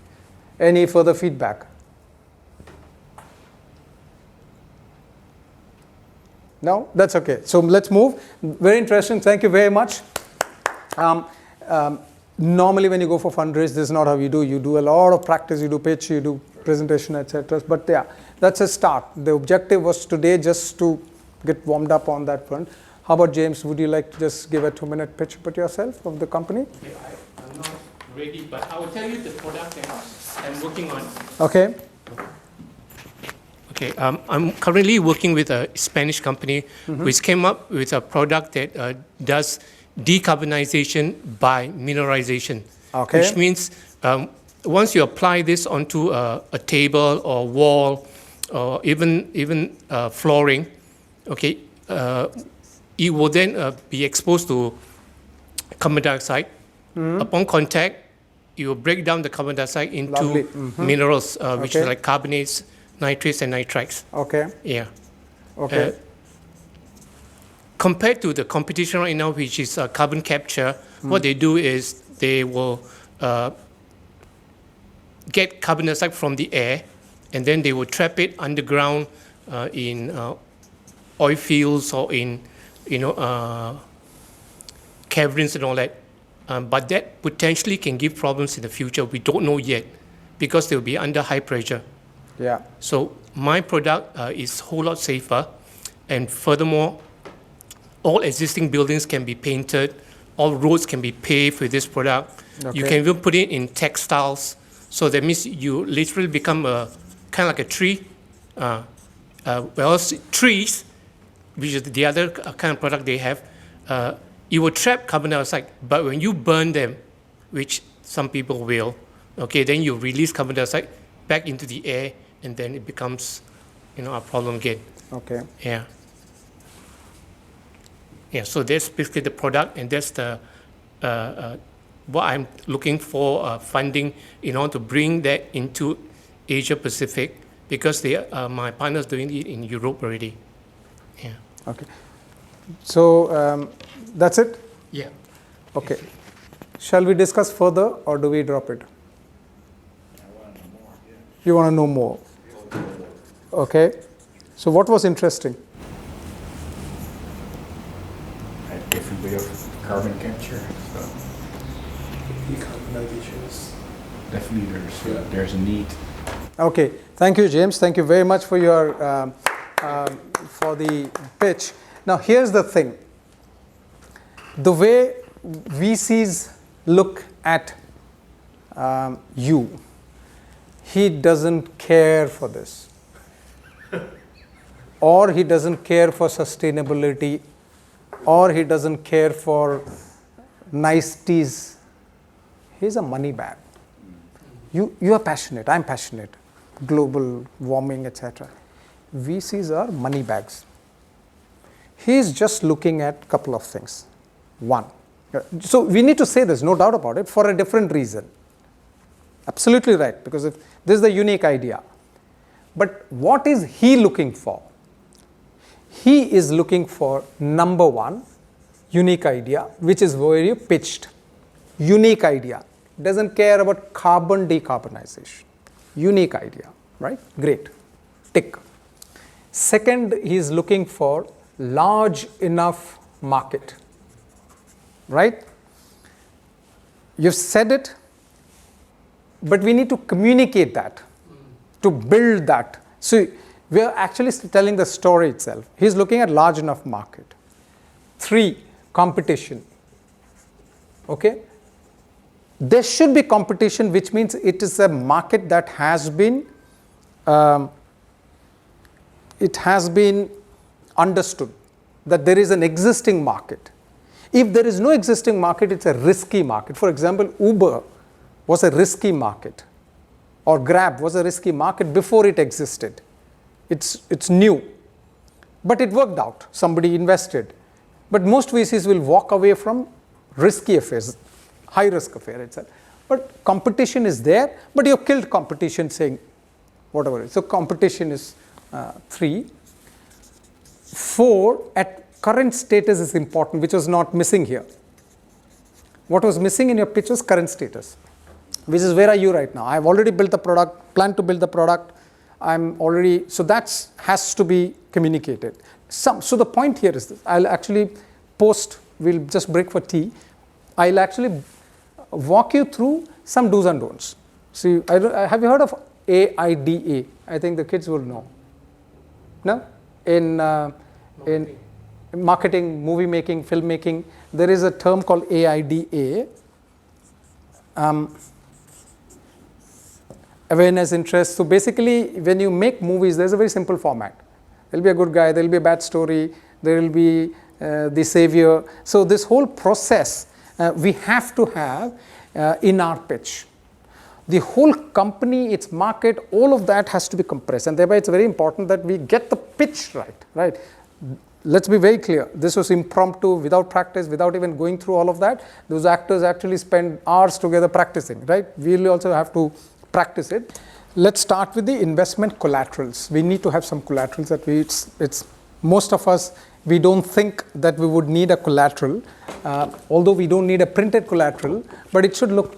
Any further feedback? No? That's okay. So let's move. Very interesting. Thank you very much. Normally when you go for fundraise, this is not how you do. You do a lot of practice, you do pitch, you do presentation, etc. But yeah, that's a start. The objective was today just to get warmed up on that front. How about James? Would you like to just give a 2-minute pitch about yourself of the company? Okay, I'm not ready, but I will tell you the product that I'm working on. Okay. Okay, I'm currently working with a Spanish company which came up with a product that does decarbonization by mineralization. Okay. Which means once you apply this onto a table or wall or even flooring, okay, it will then be exposed to carbon dioxide. Upon contact, it will break down the carbon dioxide into minerals, which is like carbonates, nitrates, and nitrites. Okay. Yeah. Okay. Compared to the competition right now, which is carbon capture, what they do is they will get carbon dioxide from the air, and then they will trap it underground in oil fields or in caverns and all that. But that potentially can give problems in the future. We don't know yet because they'll be under high pressure. Yeah. So my product is a whole lot safer, and furthermore, all existing buildings can be painted, all roads can be paved with this product. Okay. You can even put it in textiles. So that means you literally become a kind of like a tree. Trees, which is the other kind of product they have, it will trap carbon dioxide. But when you burn them, which some people will, okay, then you release carbon dioxide back into the air, and then it becomes, a problem again. Okay. Yeah. Yeah. So that's basically the product, and that's the what I'm looking for funding in order to bring that into Asia Pacific, because my partner's doing it in Europe already. Yeah. Okay. So that's it? Yeah. Okay. Shall we discuss further, or do we drop it? You want to know more? Okay. So what was interesting? A different way of carbon capture. So Decarbonization is definitely there's a need. Okay. Thank you, James. Thank you very much for your for the pitch. Now, here's the thing. The way VCs look at you, he doesn't care for this. Or he doesn't care for sustainability, or he doesn't care for niceties. He's a money bag. You are passionate, I'm passionate, global warming, etc. VCs are money bags. He's just looking at a couple of things. One, so we need to say this, no doubt about it, for a different reason. Absolutely right, because if this is the unique idea. But what is he looking for? He is looking for, number one, unique idea, which is where you pitched. Unique idea. Doesn't care about carbon decarbonization. Unique idea, right? Great. Tick. Second, he is looking for large enough market, right? You've said it, but we need to communicate that, to build that. So we are actually telling the story itself. He's looking at large enough market. 3, competition. Okay? There should be competition, which means it is a market that has been understood, that there is an existing market. If there is no existing market, it's a risky market. For example, Uber was a risky market, or Grab was a risky market before it existed. It's new, but it worked out. Somebody invested. But most VCs will walk away from risky affairs, high risk affair itself. But competition is there, but you've killed competition saying whatever it is. So competition is 3. 4, at current status is important, which was not missing here. What was missing in your pitch was current status, which is where are you right now? I've already built the product, plan to build the product. So that has to be communicated. So the point here is this. I'll actually we'll just break for tea. I'll actually walk you through some do's and don'ts. See, have you heard of AIDA? I think the kids will know. No? In marketing, movie making, filmmaking, there is a term called AIDA. Awareness, interest. So basically, when you make movies, there's a very simple format. There'll be a good guy, there'll be a bad story, there will be the savior. So this whole process we have to have in our pitch. The whole company, its market, all of that has to be compressed, and thereby it's very important that we get the pitch right. let's be very clear, this was impromptu, without practice, without even going through all of that. Those actors actually spend hours together practicing, right? We'll also have to practice it. Let's start with the investment collaterals. We need to have some collaterals that it's most of us, we don't think that we would need a collateral, although we don't need a printed collateral, but it should look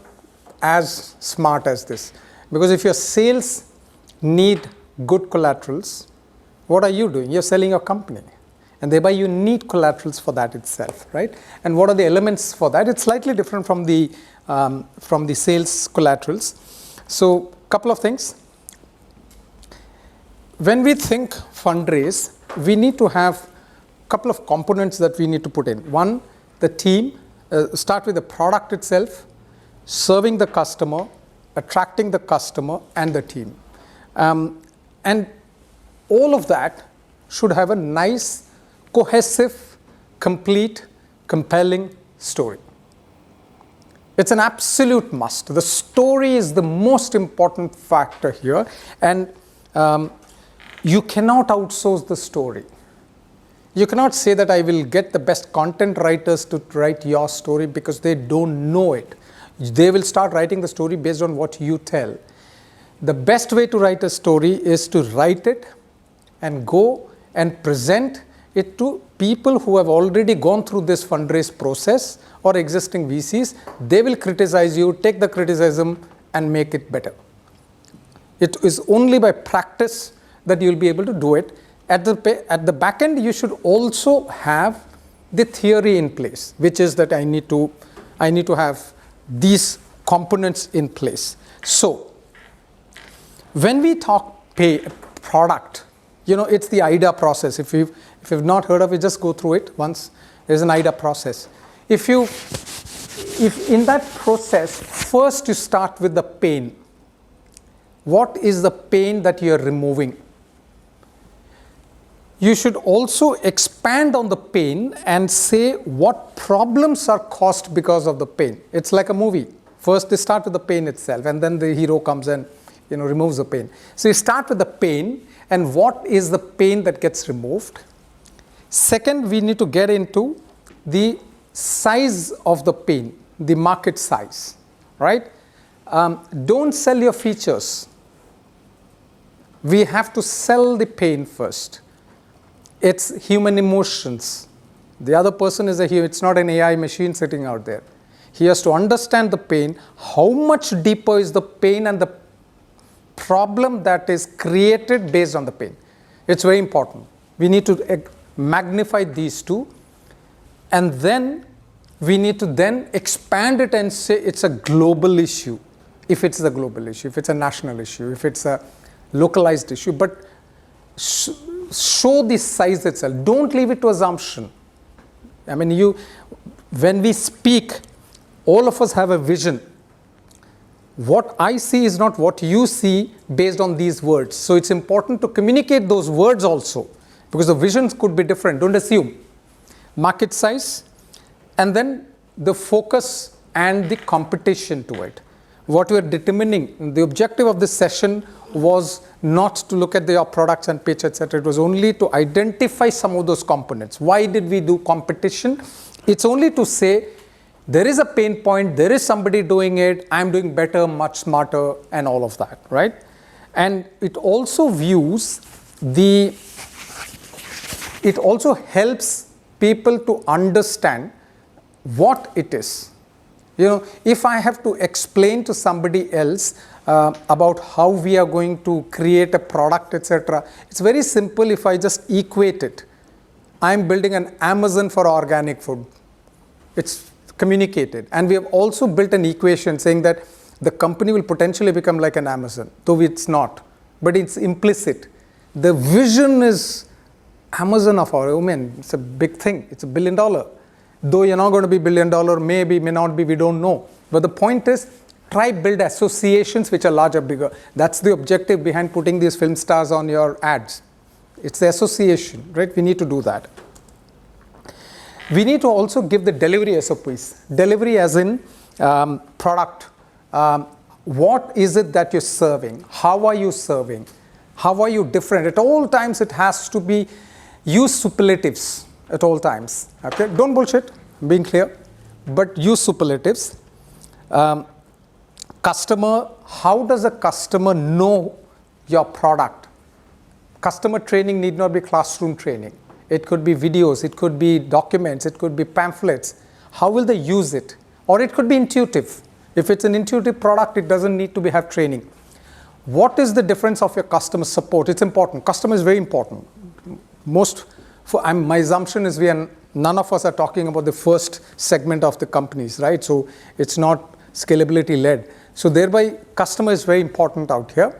as smart as this. Because if your sales need good collaterals, what are you doing? You're selling your company. And thereby you need collaterals for that itself, right? And what are the elements for that? It's slightly different from the sales collaterals. So, couple of things. When we think fundraise, we need to have a couple of components that we need to put in. One, the team, start with the product itself, serving the customer, attracting the customer, and the team. And all of that should have a nice, cohesive, complete, compelling story. It's an absolute must. The story is the most important factor here, and you cannot outsource the story. You cannot say that I will get the best content writers to write your story because they don't know it. They will start writing the story based on what you tell. The best way to write a story is to write it and go and present it to people who have already gone through this fundraise process or existing VCs. They will criticize you, take the criticism, and make it better. It is only by practice that you will be able to do it. At the back end, you should also have the theory in place, which is that I need to have these components in place. So, when we talk product, it's the IDA process. If you've not heard of it, just go through it once. There's an IDA process. If in that process, first you start with the pain. What is the pain that you're removing? You should also expand on the pain and say what problems are caused because of the pain. It's like a movie. First, they start with the pain itself, and then the hero comes and removes the pain. So you start with the pain, and what is the pain that gets removed? Second, we need to get into the size of the pain, the market size, right? Don't sell your features. We have to sell the pain first. It's human emotions. The other person is it's not an AI machine sitting out there. He has to understand the pain. How much deeper is the pain and the problem that is created based on the pain? It's very important. We need to magnify these two, and then we need to then expand it and say it's a global issue. If it's a global issue, if it's a national issue, if it's a localized issue, but show the size itself. Don't leave it to assumption. I mean, when we speak, all of us have a vision. What I see is not what you see based on these words. So it's important to communicate those words also, because the visions could be different. Don't assume. Market size, and then the focus and the competition to it. What we are determining, the objective of this session was not to look at your products and pitch, etc. It was only to identify some of those components. Why did we do competition? It's only to say there is a pain point, there is somebody doing it, I'm doing better, much smarter, and all of that, right? And it also it also helps people to understand what it is. If I have to explain to somebody else about how we are going to create a product, etc., it's very simple if I just equate it. I'm building an Amazon for organic food. It's communicated. And we have also built an equation saying that the company will potentially become like an Amazon, though it's not. But it's implicit. The vision is Amazon of our women. It's a big thing. It's $1 billion. Though you're not going to be $1 billion, maybe, may not be, we don't know. But the point is, try build associations which are larger, bigger. That's the objective behind putting these film stars on your ads. It's the association, right? We need to do that. We need to also give the delivery SOPs. Delivery as in product. What is it that you're serving? How are you serving? How are you different? At all times it has to be, use superlatives at all times. Okay, don't bullshit, being clear, but use superlatives. Customer, how does a customer know your product? Customer training need not be classroom training. It could be videos, it could be documents, it could be pamphlets. How will they use it? Or it could be intuitive. If it's an intuitive product, it doesn't need to have training. What is the difference of your customer support? It's important. Customer is very important. My assumption is none of us are talking about the first segment of the companies, right? So it's not scalability led. So thereby, customer is very important out here.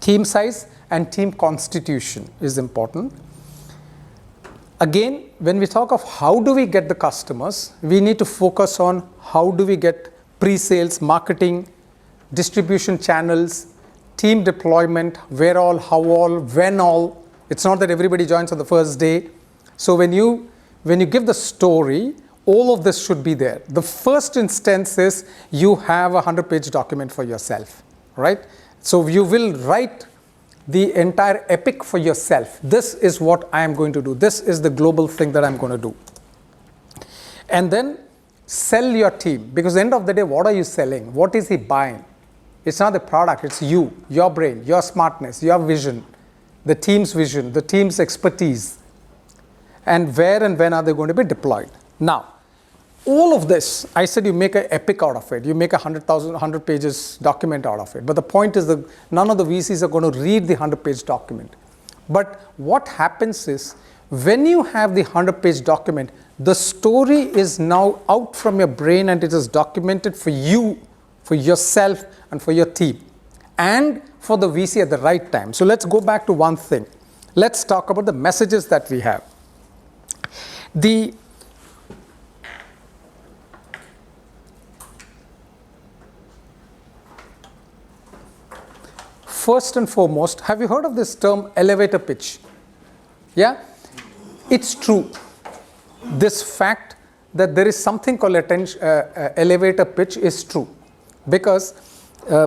Team size and team constitution is important. Again, when we talk of how do we get the customers, we need to focus on how do we get pre-sales, marketing, distribution channels, team deployment, where all, how all, when all. It's not that everybody joins on the first day. So when you give the story, all of this should be there. The first instance is you have a 100-page document for yourself, right? So you will write the entire epic for yourself. This is what I am going to do. This is the global thing that I'm going to do. And then sell your team, because at the end of the day, what are you selling? What is he buying? It's not the product, it's you, your brain, your smartness, your vision, the team's vision, the team's expertise, and where and when are they going to be deployed. Now, all of this, I said you make an epic out of it. You make 100 pages document out of it. But the point is that none of the VCs are going to read the 100-page document. But what happens is, when you have the 100-page document, the story is now out from your brain and it is documented for you, for yourself, and for your team, and for the VC at the right time. So let's go back to one thing. Let's talk about the messages that we have. First and foremost, have you heard of this term elevator pitch? Yeah? It's true. This fact that there is something called elevator pitch is true. Because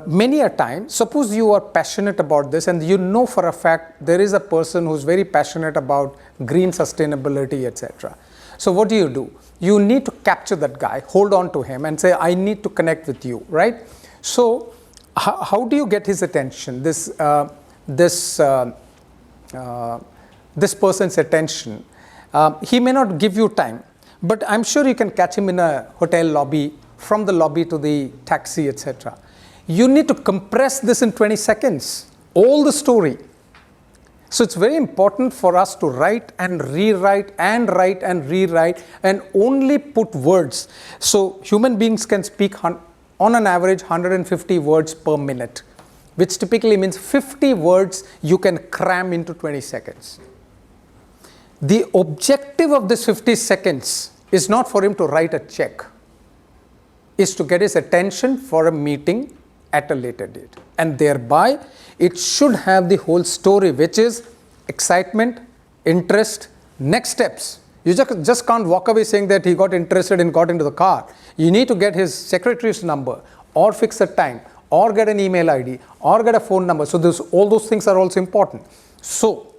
many a time, suppose you are passionate about this and you know for a fact there is a person who's very passionate about green sustainability, etc. So what do? You need to capture that guy, hold on to him and say, I need to connect with you, right? So how do you get his attention, this person's attention? He may not give you time, but I'm sure you can catch him in a hotel lobby, from the lobby to the taxi, etc. You need to compress this in 20 seconds, all the story. So it's very important for us to write and rewrite and write and rewrite and only put words. So human beings can speak on an average 150 words per minute, which typically means 50 words you can cram into 20 seconds. The objective of this 50 seconds is not for him to write a check, is to get his attention for a meeting at a later date. And thereby, it should have the whole story, which is excitement, interest, next steps. You just can't walk away saying that he got interested and got into the car. You need to get his secretary's number, or fix a time, or get an email ID, or get a phone number. So all those things are also important. So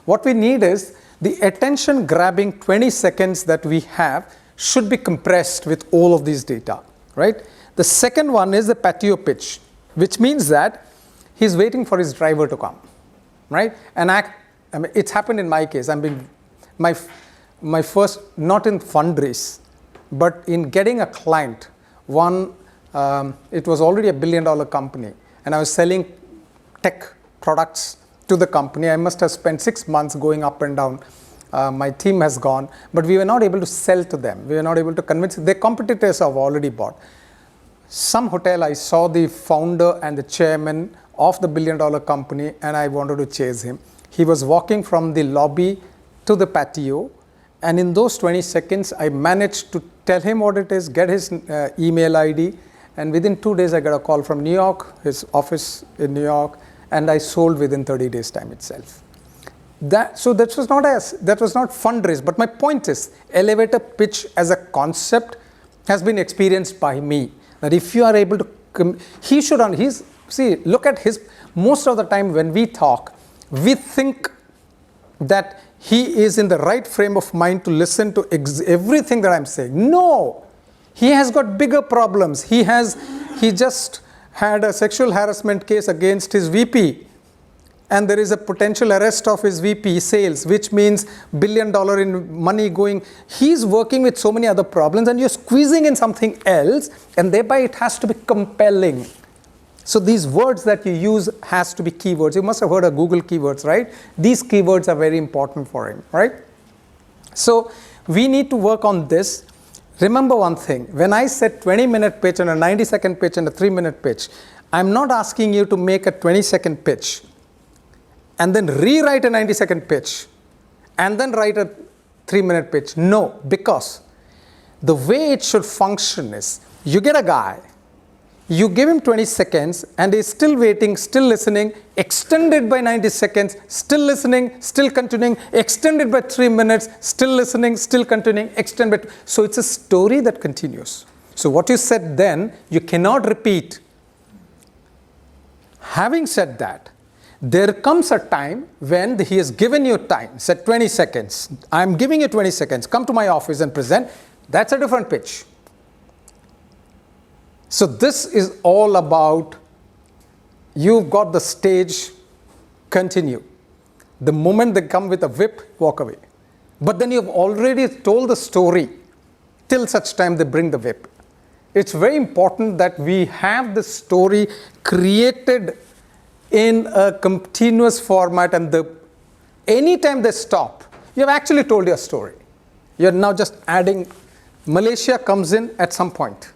what we need is the attention grabbing 20 seconds that we have should be compressed with all of these data, right? The second one is the patio pitch, which means that he's waiting for his driver to come, right? And it's happened in my case. My first, not in fundraise, but in getting a client, it was already $1 billion company, and I was selling tech products to the company. I must have spent 6 months going up and down. My team has gone, but we were not able to sell to them. We were not able to convince. Their competitors have already bought. Some hotel, I saw the founder and the chairman of the $1 billion company, and I wanted to chase him. He was walking from the lobby to the patio, and in those 20 seconds, I managed to tell him what it is, get his email ID, and within 2 days, I got a call from New York, his office in New York, and I sold within 30 days' time itself. That was not fundraise, but my point is, elevator pitch as a concept has been experienced by me. That if you are able to, look at his, most of the time when we talk, we think that he is in the right frame of mind to listen to everything that I'm saying. No, he has got bigger problems. He just had a sexual harassment case against his VP, and there is a potential arrest of his VP sales, which means $1 billion in money going. He's working with so many other problems, and you're squeezing in something else, and thereby it has to be compelling. So these words that you use has to be keywords. You must have heard of Google keywords, right? These keywords are very important for him, right? So we need to work on this. Remember one thing, when I said 20-minute pitch and a 90-second pitch and a 3-minute pitch, I'm not asking you to make a 20-second pitch and then rewrite a 90-second pitch and then write a 3-minute pitch. No, because the way it should function is, you get a guy, you give him 20 seconds and he's still waiting, still listening, extended by 90 seconds, still listening, still continuing, extended by 3 minutes, still listening, still continuing, extended. So it's a story that continues. So what you said then, you cannot repeat. Having said that, there comes a time when he has given you time, said 20 seconds. I'm giving you 20 seconds, come to my office and present. That's a different pitch. So this is all about, you've got the stage, continue. The moment they come with a whip, walk away. But then you've already told the story till such time they bring the whip. It's very important that we have the story created in a continuous format, and anytime they stop, you have actually told your story. You're now just adding, Malaysia comes in at some point.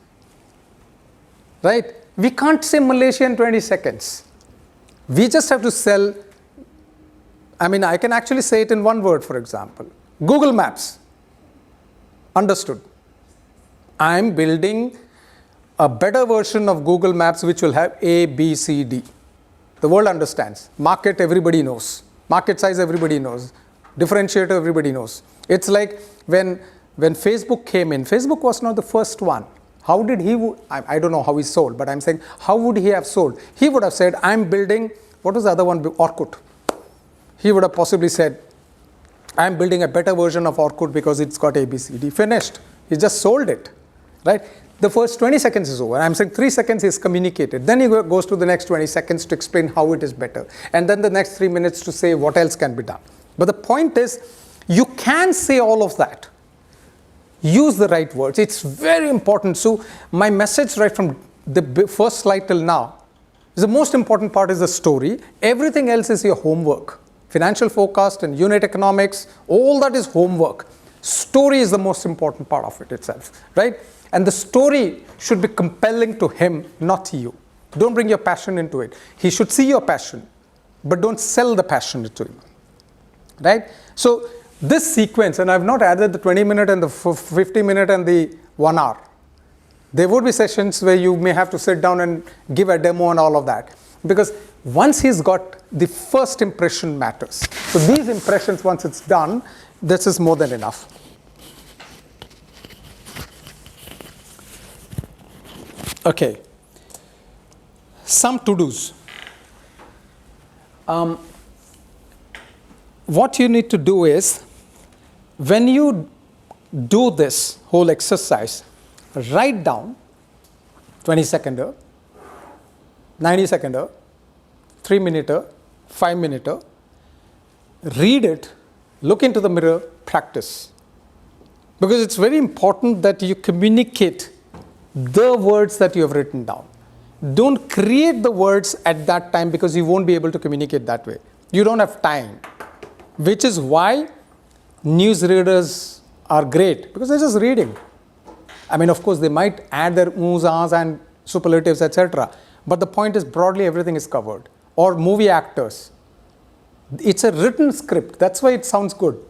Right? We can't say Malaysia in 20 seconds. We just have to sell. I can actually say it in one word, for example. Google Maps. Understood. I'm building a better version of Google Maps which will have A, B, C, D. The world understands. Market, everybody knows. Market size, everybody knows. Differentiator, everybody knows. It's like when Facebook came in, Facebook was not the first one. How did he, I don't know how he sold, but I'm saying, how would he have sold? He would have said, I'm building, what was the other one, Orkut. He would have possibly said, I'm building a better version of Orkut because it's got ABCD. Finished. He just sold it, right? The first 20 seconds is over. I'm saying 3 seconds is communicated. Then he goes to the next 20 seconds to explain how it is better. And then the next 3 minutes to say what else can be done. But the point is, you can say all of that. Use the right words. It's very important. So my message right from the first slide till now is the most important part is the story. Everything else is your homework. Financial forecast and unit economics, all that is homework. Story is the most important part of it itself, right? And the story should be compelling to him, not to you. Don't bring your passion into it. He should see your passion, but don't sell the passion to him, right? So this sequence, and I've not added the 20-minute and the 50-minute and the 1 hour. There would be sessions where you may have to sit down and give a demo and all of that. Because once he's got the first impression matters. So these impressions, once it's done, this is more than enough. Okay. Some to-dos. What you need to do is, when you do this whole exercise, write down 20-seconder, 90-seconder, 3-minuter, 5-minuter, read it, look into the mirror, practice. Because it's very important that you communicate the words that you have written down. Don't create the words at that time because you won't be able to communicate that way. You don't have time. Which is why newsreaders are great, because they're just reading. Of course, they might add their oohs, ahs, and superlatives, etc. But the point is, broadly, everything is covered. Or movie actors. It's a written script. That's why it sounds good.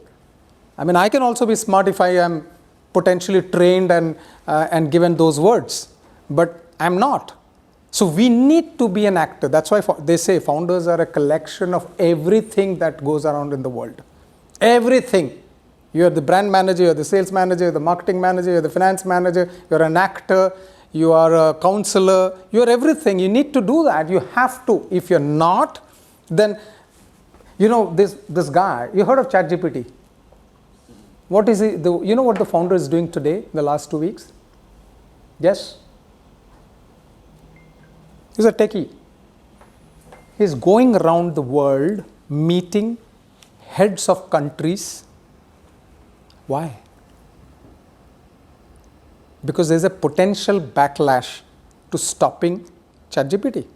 I can also be smart if I am potentially trained and given those words. But I'm not. So we need to be an actor. That's why they say founders are a collection of everything that goes around in the world. Everything. You're the brand manager, you're the sales manager, you're the marketing manager, you're the finance manager, you're an actor, you are a counselor, you're everything. You need to do that. You have to. If you're not, then You know, this guy, you heard of ChatGPT? What is he, you know what the founder is doing today, the last 2 weeks? Yes? He's a techie. He's going around the world meeting heads of countries. Why? Because there's a potential backlash to stopping ChatGPT.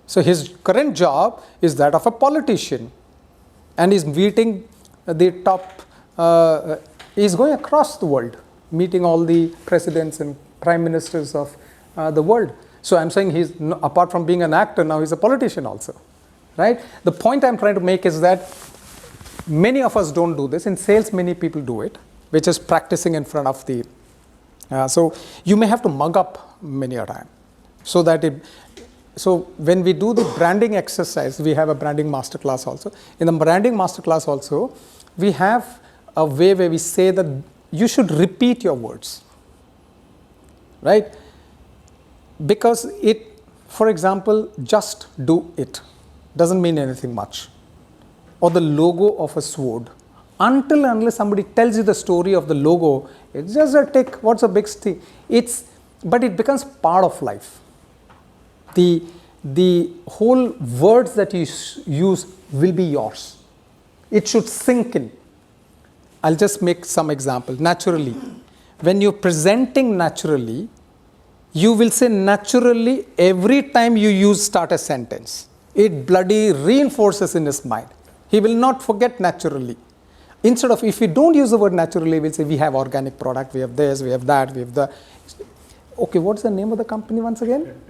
So his current job is that of a politician, and he's meeting the top, he's going across the world, meeting all the presidents and prime ministers of the world. So I'm saying he's, apart from being an actor, now he's a politician also, right? The point I'm trying to make is that many of us don't do this. In sales, many people do it, which is practicing in front of the, so you may have to mug up many a time. So that so when we do the branding exercise, we have a branding masterclass also. In the branding masterclass also, we have a way where we say that you should repeat your words, right? Because it, for example, just do it doesn't mean anything much. Or the logo of a sword. Until and unless somebody tells you the story of the logo, it's just a tick. What's a big thing? But it becomes part of life. The whole words that you use will be yours. It should sink in. I'll just make some example. Naturally, when you're presenting naturally, you will say naturally every time you start a sentence. It bloody reinforces in his mind. He will not forget naturally. Instead of, if we don't use the word naturally, we'll say we have organic product, we have this, we have that, we have the. Okay, what's the name of the company once again?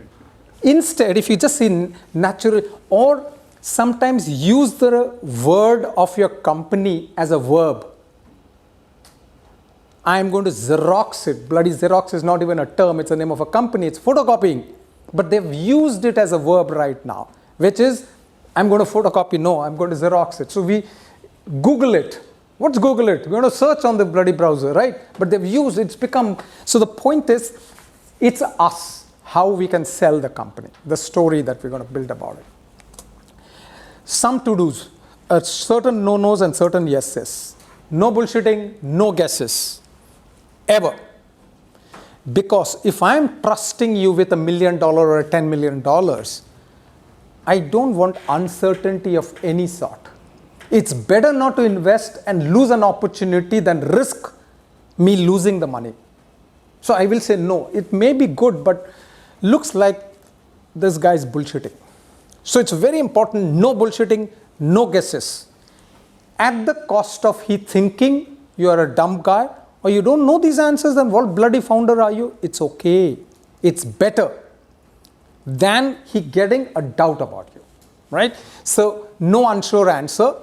Instead, if you just say natural, or sometimes use the word of your company as a verb. I am going to Xerox it. Bloody Xerox is not even a term, it's the name of a company, it's photocopying. But they've used it as a verb right now, which is, I'm going to photocopy, no, I'm going to Xerox it. So we Google it. What's Google it? We're going to search on the bloody browser, right? But they've used, it's become, so the point is, it's us, how we can sell the company, the story that we're going to build about it. Some to-dos, certain no-nos and certain yeses. No bullshitting, no guesses. Ever. Because if I'm trusting you with $1 million or $10 million, I don't want uncertainty of any sort. It's better not to invest and lose an opportunity than risk me losing the money. So I will say no. It may be good, but looks like this guy is bullshitting. So it's very important, no bullshitting, no guesses. At the cost of he thinking you are a dumb guy, or you don't know these answers, then what bloody founder are you? It's okay. It's better than he getting a doubt about you, right? So no unsure answer.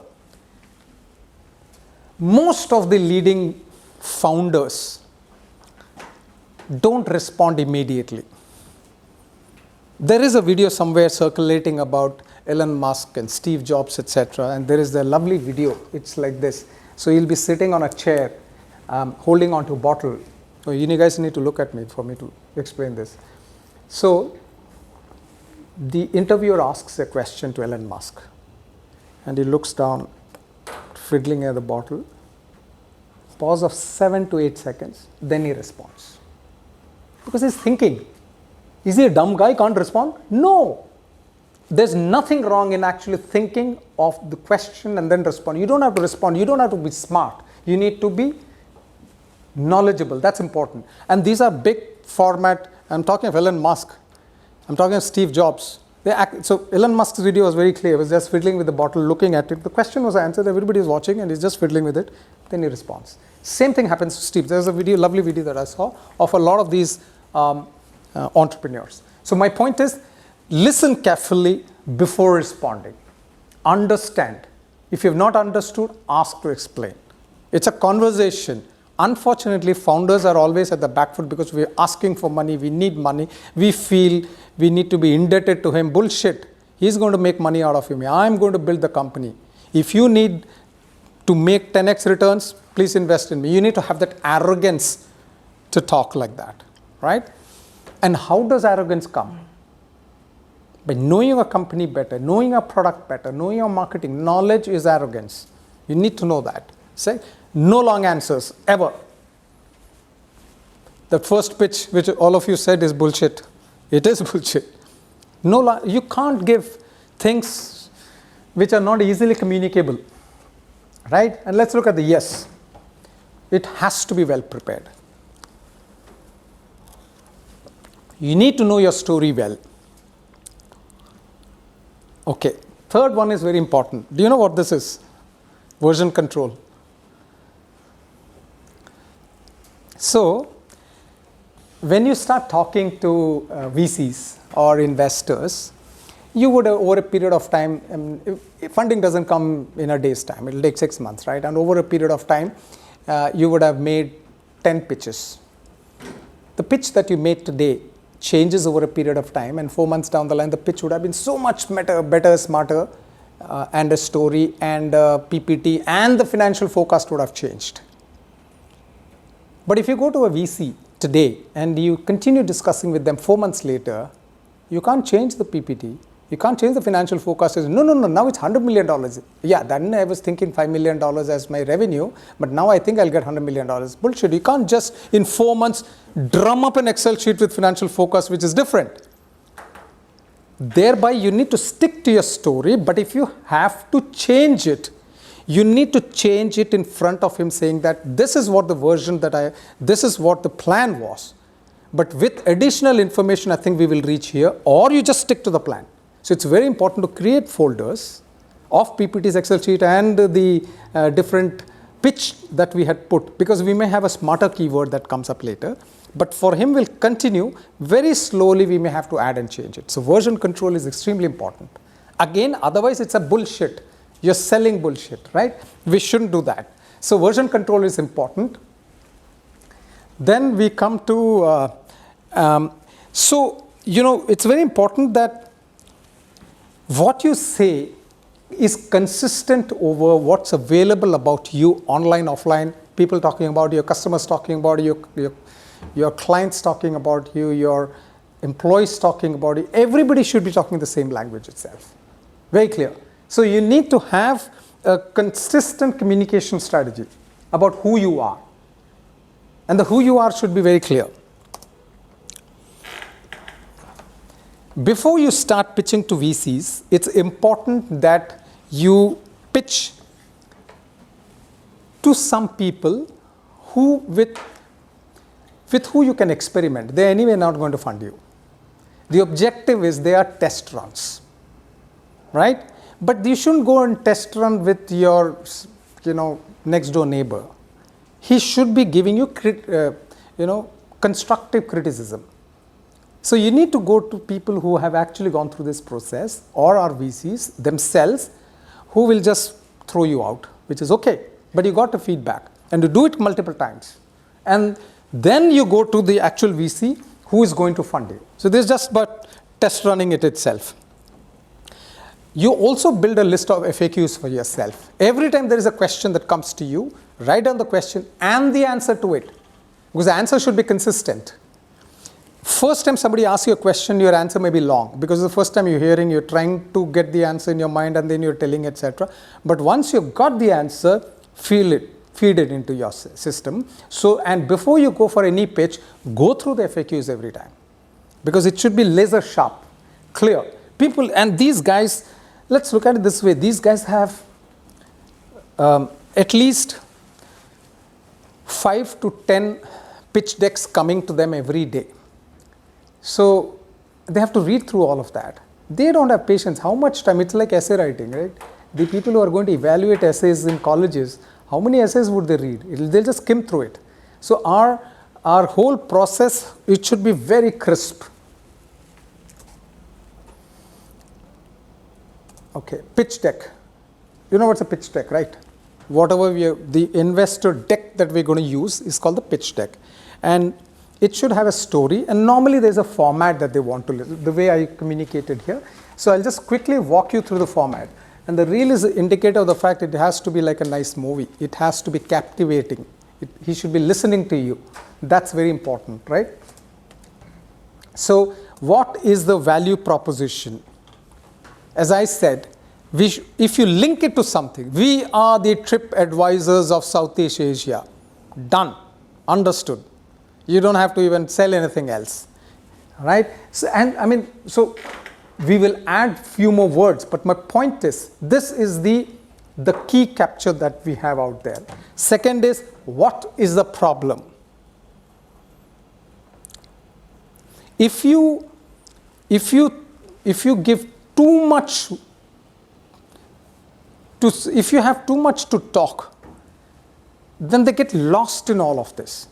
Most of the leading founders don't respond immediately. There is a video somewhere circulating about Elon Musk and Steve Jobs, etc. And there is a lovely video. It's like this. So you'll be sitting on a chair, holding onto a bottle. So you guys need to look at me for me to explain this. So the interviewer asks a question to Elon Musk. And he looks down, fiddling at the bottle. Pause of 7 to 8 seconds. Then he responds. Because he's thinking. Is he a dumb guy, can't respond? No. There's nothing wrong in actually thinking of the question and then respond. You don't have to respond. You don't have to be smart. You need to be knowledgeable. That's important. And these are big format. I'm talking of Elon Musk. I'm talking of Steve Jobs. So Elon Musk's video was very clear. He was just fiddling with the bottle, looking at it. The question was answered. Everybody is watching and he's just fiddling with it. Then he responds. Same thing happens to Steve. There's a video, lovely video that I saw of a lot of these entrepreneurs. So my point is, listen carefully before responding. Understand. If you've not understood, ask to explain. It's a conversation. Unfortunately, founders are always at the back foot because we're asking for money, we need money, we feel we need to be indebted to him. Bullshit. He's going to make money out of you. I'm going to build the company. If you need to make 10x returns, please invest in me. You need to have that arrogance to talk like that, right? And how does arrogance come? By knowing your company better, knowing your product better, knowing your marketing, knowledge is arrogance. You need to know that. Say, no long answers, ever. The first pitch, which all of you said is bullshit. It is bullshit. You can't give things which are not easily communicable, right? And let's look at the yes. It has to be well prepared. You need to know your story well. Okay, third one is very important. Do you know what this is? Version control. So, when you start talking to VCs or investors, you would have, over a period of time, funding doesn't come in a day's time, it will take 6 months, right? And over a period of time, you would have made 10 pitches. The pitch that you made today changes over a period of time, and 4 months down the line, the pitch would have been so much better, smarter, and a story and a PPT and the financial forecast would have changed. But if you go to a VC today and you continue discussing with them 4 months later, you can't change the PPT. You can't change the financial forecast. No, now it's $100 million. Yeah, then I was thinking $5 million as my revenue, but now I think I'll get $100 million. Bullshit. You can't just in 4 months drum up an Excel sheet with financial forecast, which is different. Thereby, you need to stick to your story, but if you have to change it, you need to change it in front of him saying that this is what the version this is what the plan was. But with additional information, I think we will reach here, or you just stick to the plan. So it's very important to create folders of PPT's Excel sheet and the different pitch that we had put, because we may have a smarter keyword that comes up later. But for him, we'll continue. Very slowly, we may have to add and change it. So version control is extremely important. Again, otherwise, it's a bullshit. You're selling bullshit, right? We shouldn't do that. So version control is important. Then we come to, it's very important that what you say is consistent over what's available about you, online, offline, people talking about you, customers talking about you, your clients talking about you, your employees talking about you. Everybody should be talking the same language itself. Very clear. So you need to have a consistent communication strategy about who you are. And the who you are should be very clear. Before you start pitching to VCs, it's important that you pitch to some people with who you can experiment. They're anyway not going to fund you. The objective is they are test runs, right? But you shouldn't go and test run with your, next door neighbor. He should be giving you, constructive criticism. So you need to go to people who have actually gone through this process, or are VCs themselves, who will just throw you out, which is okay. But you got the feedback, and you do it multiple times. And then you go to the actual VC who is going to fund you. So this is just but test running it itself. You also build a list of FAQs for yourself. Every time there is a question that comes to you, write down the question and the answer to it, because the answer should be consistent. First time somebody asks you a question, your answer may be long, because the first time you're hearing, you're trying to get the answer in your mind and then you're telling, etc. But once you've got the answer, feed it into your system. So, and before you go for any pitch, go through the FAQs every time, because it should be laser sharp, clear. People, and these guys, let's look at it this way. These guys have at least 5 to 10 pitch decks coming to them every day. So they have to read through all of that. They don't have patience. How much time? It's like essay writing, right? The people who are going to evaluate essays in colleges, how many essays would they read? They'll just skim through it. So our whole process, it should be very crisp. Okay, pitch deck. You know what's a pitch deck, right? Whatever the investor deck that we're going to use is called the pitch deck. And it should have a story, and normally there's a format that they want to listen, the way I communicated here. So I'll just quickly walk you through the format. And the reel is an indicator of the fact it has to be like a nice movie. It has to be captivating. He should be listening to you. That's very important, right? So what is the value proposition? as I said, if you link it to something, we are the trip advisors of Southeast Asia. Done. Understood. You don't have to even sell anything else. Right? So we will add few more words, but my point is, this is the key capture that we have out there. Second is, what is the problem? If you give too much, if you have too much to talk, then they get lost in all of this.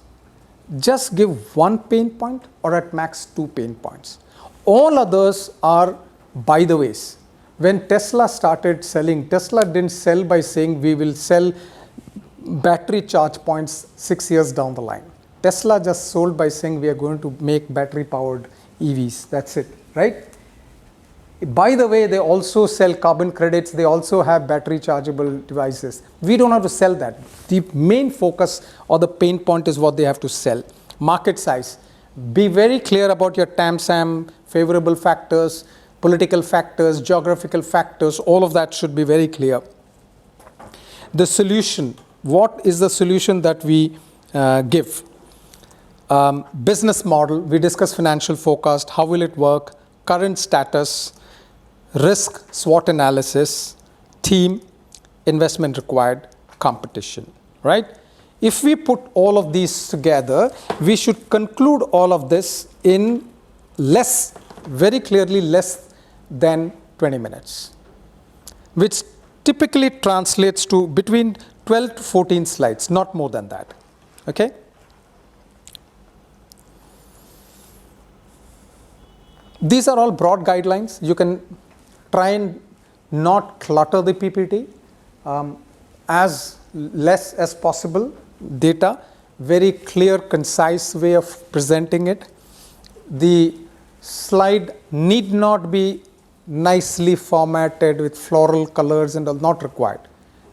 Just give one pain point or at max 2 pain points. All others are by the ways. When Tesla started selling, Tesla didn't sell by saying we will sell battery charge points 6 years down the line. Tesla just sold by saying we are going to make battery powered EVs. That's it, right? By the way, they also sell carbon credits. They also have battery chargeable devices. We don't have to sell that. The main focus or the pain point is what they have to sell. Market size. Be very clear about your TAM-SAM, favorable factors, political factors, geographical factors. All of that should be very clear. The solution. What is the solution that we give? Business model. We discuss financial forecast. How will it work? Current status. Risk, SWOT analysis, team, investment required, competition, right? If we put all of these together, we should conclude all of this in very clearly less than 20 minutes, which typically translates to between 12 to 14 slides, not more than that, okay? These are all broad guidelines. You can try and not clutter the PPT, as less as possible data, very clear, concise way of presenting it. The slide need not be nicely formatted with floral colors and all, not required.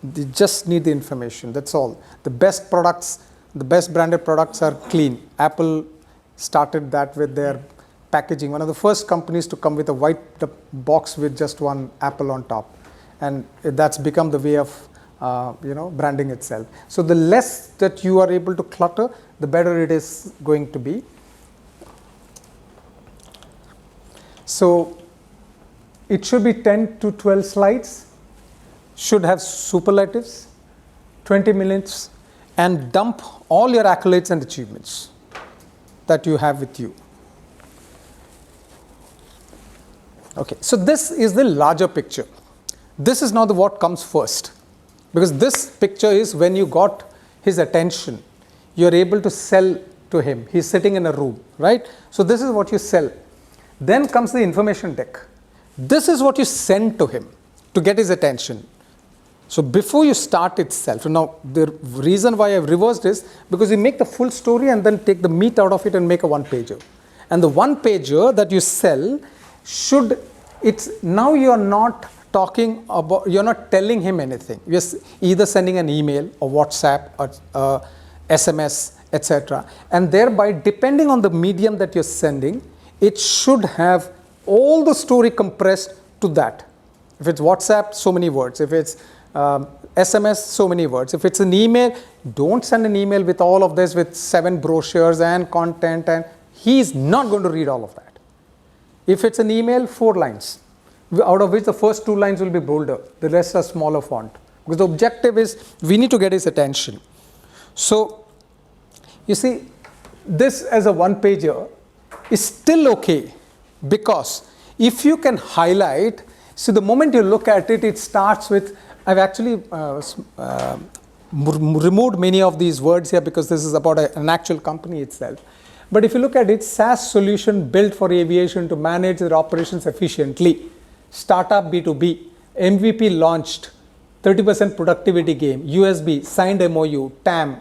They just need the information, that's all. The best products, the best branded products are clean. Apple started that with their packaging, one of the first companies to come with a white box with just one apple on top, and that's become the way of branding itself. So the less that you are able to clutter, the better it is going to be. So it should be 10 to 12 slides, should have superlatives, 20 minutes, and dump all your accolades and achievements that you have with you. Okay, so this is the larger picture. This is now what comes first, because this picture is when you got his attention. You're able to sell to him. He's sitting in a room, right? So this is what you sell. Then comes the information deck. This is what you send to him to get his attention. So before you start itself, now the reason why I've reversed is because you make the full story and then take the meat out of it and make a one-pager. And the one-pager that you sell now you're not talking about, you're not telling him anything. You're either sending an email or WhatsApp or SMS, etc. And thereby, depending on the medium that you're sending, it should have all the story compressed to that. If it's WhatsApp, so many words. If it's SMS, so many words. If it's an email, don't send an email with all of this with 7 brochures and content, and he's not going to read all of that. If it's an email, 4 lines, out of which the first 2 lines will be bolder, the rest are smaller font. Because the objective is we need to get his attention. So, you see, this as a one-pager is still okay, because if you can highlight, so the moment you look at it, it starts with, I've actually removed many of these words here because this is about an actual company itself. But if you look at it, SaaS solution built for aviation to manage their operations efficiently. Startup B2B, MVP launched, 30% productivity gain, USB, signed MOU, TAM,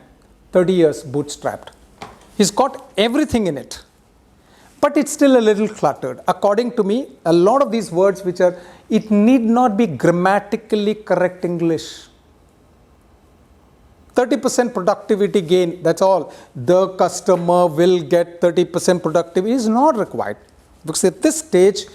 30 years bootstrapped. He's got everything in it. But it's still a little cluttered. According to me, a lot of these words it need not be grammatically correct English. 30% productivity gain, that's all. The customer will get 30% productivity is not required. Because at this stage,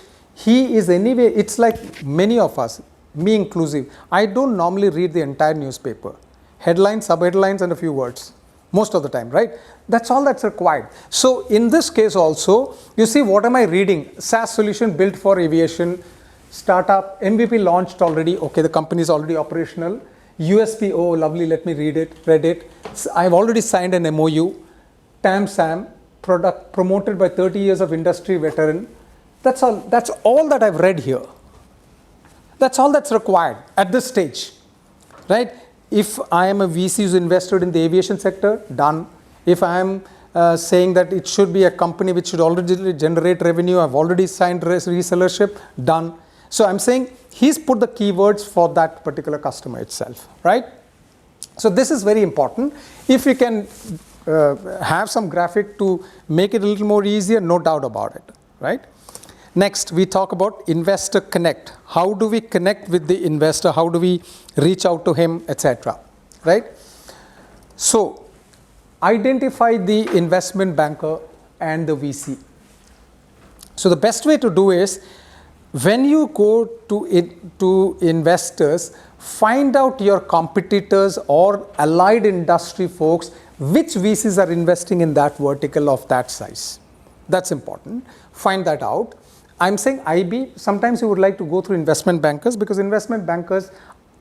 he is anyway, it's like many of us, me inclusive. I don't normally read the entire newspaper. Headlines, subheadlines, and a few words. Most of the time, right? That's all that's required. So in this case also, you see, what am I reading? SaaS solution built for aviation, startup, MVP launched already. Okay, the company is already operational. USP, oh lovely, let me read it. I've already signed an MOU. TAM SAM, product promoted by 30 years of industry veteran. That's all that I've read here. That's all that's required at this stage, right? If I am a VC who's invested in the aviation sector, done. If I am saying that it should be a company which should already generate revenue, I've already signed resellership, done. So I'm saying he's put the keywords for that particular customer itself, right? So this is very important. If you can have some graphic to make it a little more easier, no doubt about it, right? Next, we talk about investor connect. How do we connect with the investor? How do we reach out to him, etc., right? So identify the investment banker and the VC. So the best way to do is, when you go to investors, find out your competitors or allied industry folks, which VCs are investing in that vertical of that size. That's important. Find that out. I'm saying IB, sometimes you would like to go through investment bankers, because investment bankers,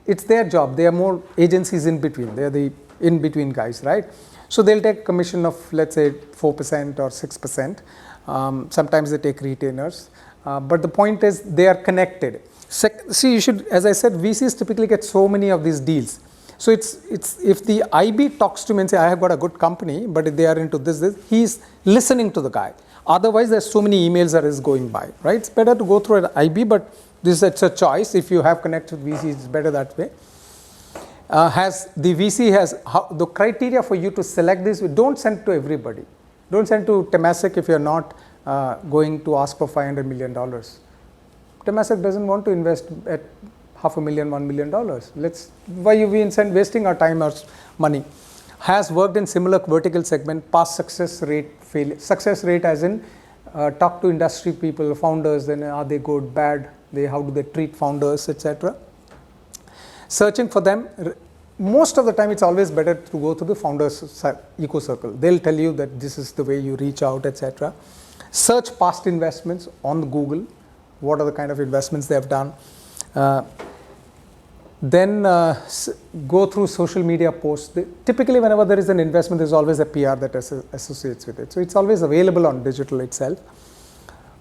it's their job. They are more agencies in between. They're the in-between guys, right? So they'll take commission of, let's say, 4% or 6%. Sometimes they take retainers. But the point is, they are connected. See, you should, as I said, VCs typically get so many of these deals. So it's if the IB talks to me and say, I have got a good company, but if they are into this, he's listening to the guy. Otherwise, there's so many emails that is going by, right? It's better to go through an IB, but it's a choice. If you have connected with VCs, it's better that way. The criteria for you to select this, don't send to everybody. Don't send to Temasek if you're not going to ask for $500 million. Temasek doesn't want to invest at $500,000, $1 million. Why are we wasting our time or money? Has worked in similar vertical segment, past success rate, success rate as in talk to industry people, founders, then are they good, bad, how do they treat founders, etc. Searching for them, most of the time it's always better to go to the founders eco circle. They'll tell you that this is the way you reach out, etc. Search past investments on Google. What are the kind of investments they have done? Then go through social media posts. Typically, whenever there is an investment, there's always a PR that associates with it. So it's always available on digital itself.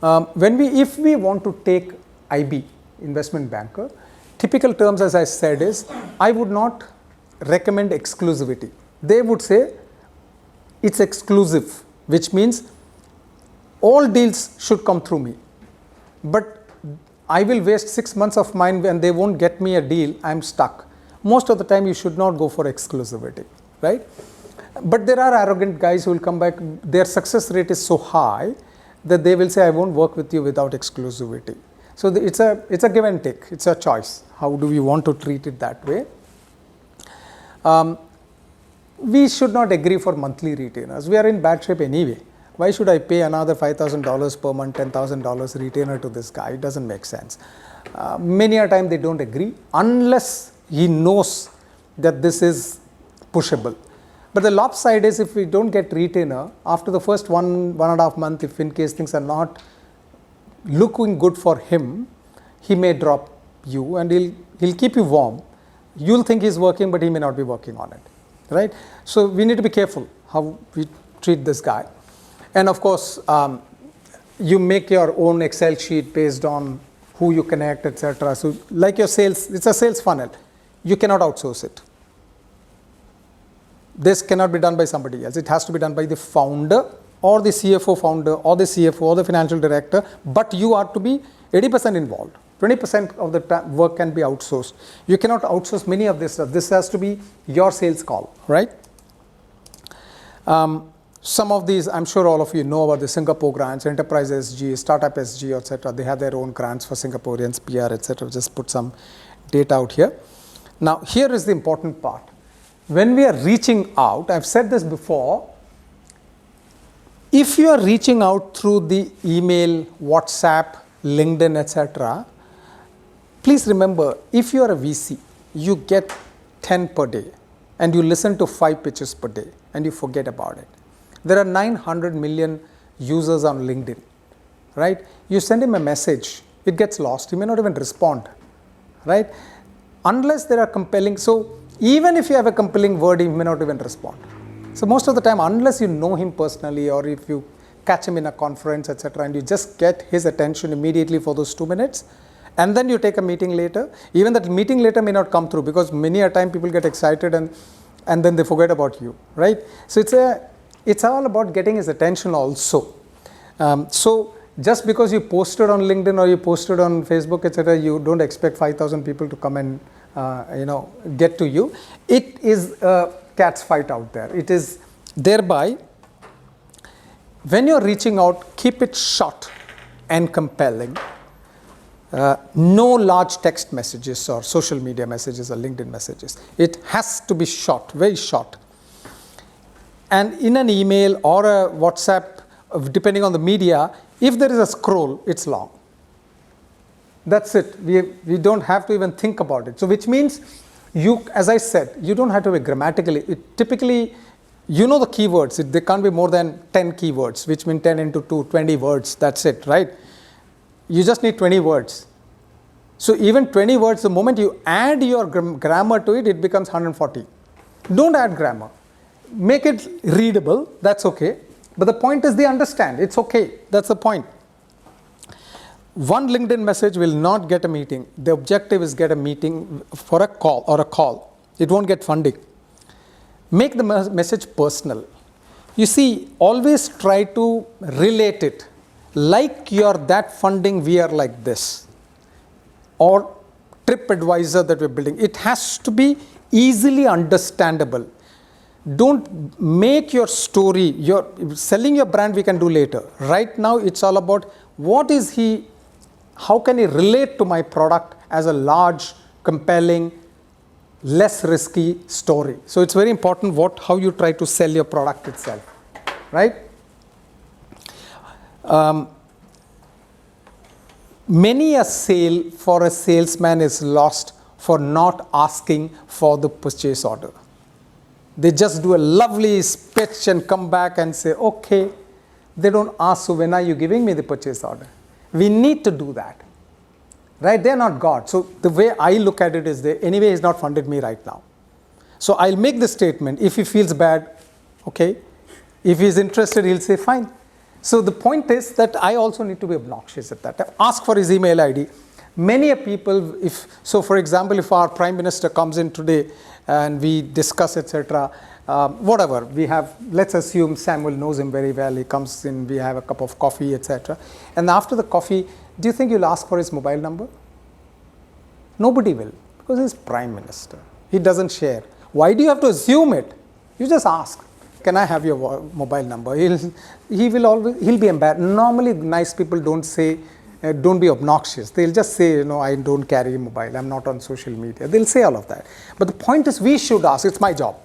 If we want to take IB, investment banker, typical terms, as I said, is I would not recommend exclusivity. They would say it's exclusive, which means all deals should come through me. But I will waste 6 months of mine and they won't get me a deal, I'm stuck. Most of the time you should not go for exclusivity, right? But there are arrogant guys who will come back, their success rate is so high that they will say, I won't work with you without exclusivity. So it's a give and take, it's a choice. How do we want to treat it that way? We should not agree for monthly retainers. We are in bad shape anyway. Why should I pay another $5,000 per month, $10,000 retainer to this guy? It doesn't make sense. Many a time they don't agree unless he knows that this is pushable. But the lopside is, if we don't get retainer, after the first 1.5 months, if in case things are not looking good for him, he may drop you and he'll keep you warm. You'll think he's working, but he may not be working on it, right? So we need to be careful how we treat this guy. And of course, you make your own Excel sheet based on who you connect, etc. So like your sales, it's a sales funnel. You cannot outsource it. This cannot be done by somebody else. It has to be done by the founder or the CFO founder or the CFO or the financial director, but you are to be 80% involved. 20% of the work can be outsourced. You cannot outsource many of this stuff. This has to be your sales call, right? Some of these, I'm sure all of you know about the Singapore grants, Enterprise SG, Startup SG, etc. They have their own grants for Singaporeans, PR, etc. Just put some data out here. Now, here is the important part. When we are reaching out, I've said this before, if you are reaching out through the email, WhatsApp, LinkedIn, etc. Please remember, if you are a VC, you get 10 per day and you listen to 5 pitches per day and you forget about it. There are 900 million users on LinkedIn, right? You send him a message, it gets lost. He may not even respond, right? Unless there are compelling, so even if you have a compelling word, he may not even respond. So most of the time, unless you know him personally or if you catch him in a conference, etc., and you just get his attention immediately for those 2 minutes, and then you take a meeting later, even that meeting later may not come through because many a time people get excited and then they forget about you, right? So it's all about getting his attention also. So just because you posted on LinkedIn or you posted on Facebook, etc., you don't expect 5,000 people to come and get to you. It is a cat's fight out there. It is thereby, when you're reaching out, keep it short and compelling. No large text messages or social media messages or LinkedIn messages. It has to be short, very short. And in an email or a WhatsApp, depending on the media, if there is a scroll, it's long. That's it. We don't have to even think about it. So which means you, as I said, you don't have to be grammatically. Typically, you know the keywords. There can't be more than 10 keywords, which means 10 into 2, 20 words. That's it, right? You just need 20 words. So even 20 words, the moment you add your grammar to it, it becomes 140. Don't add grammar. Make it readable. That's okay. But the point is they understand. It's okay. That's the point. One LinkedIn message will not get a meeting. The objective is get a meeting for a call or a call. It won't get funding. Make the message personal. You see, always try to relate it. Like you're that funding, we are like this. Or TripAdvisor that we're building. It has to be easily understandable. Don't make your story, selling your brand we can do later. Right now it's all about what is he, how can he relate to my product as a large, compelling, less risky story. So it's very important how you try to sell your product itself, right? Many a sale for a salesman is lost for not asking for the purchase order. They just do a lovely speech and come back and say, okay. They don't ask, so when are you giving me the purchase order? We need to do that, right? They're not God. So the way I look at it is, anyway, he's not funded me right now. So I'll make the statement. If he feels bad, okay. If he's interested, he'll say, fine. So the point is that I also need to be obnoxious at that time. Ask for his email ID. Many people, for example, if our Prime Minister comes in today and we discuss, etc., whatever, we have, let's assume Samuel knows him very well, he comes in, we have a cup of coffee, etc. And after the coffee, do you think you'll ask for his mobile number? Nobody will, because he's Prime Minister. He doesn't share. Why do you have to assume it? You just ask. Can I have your mobile number? He'll be embarrassed. Normally, nice people don't say, don't be obnoxious. They'll just say, I don't carry a mobile. I'm not on social media. They'll say all of that. But the point is, we should ask. It's my job.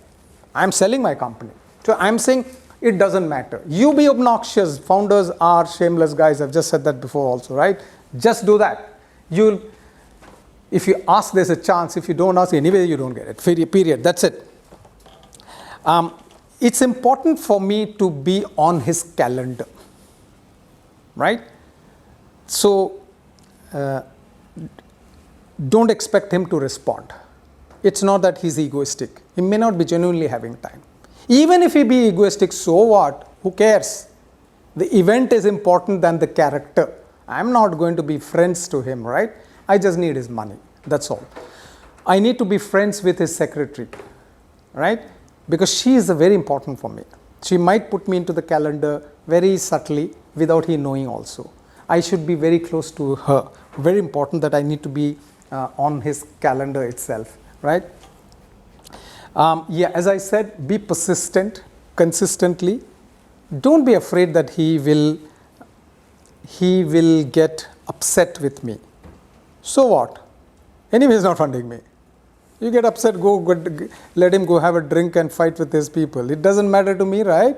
I'm selling my company. So I'm saying it doesn't matter. You be obnoxious. Founders are shameless guys. I've just said that before also, right? Just do that. If you ask, there's a chance. If you don't ask, anyway, you don't get it. Period. That's it. It's important for me to be on his calendar, right? So don't expect him to respond. It's not that he's egoistic. He may not be genuinely having time. Even if he be egoistic, so what? Who cares? The event is important than the character. I'm not going to be friends to him, right? I just need his money. That's all. I need to be friends with his secretary, right? Because she is very important for me. She might put me into the calendar very subtly without he knowing also. I should be very close to her. Very important that I need to be on his calendar itself, right? As I said, be persistent, consistently. Don't be afraid that he will get upset with me. So what? Anyway, he's not funding me. You get upset, let him go have a drink and fight with his people. It doesn't matter to me, right?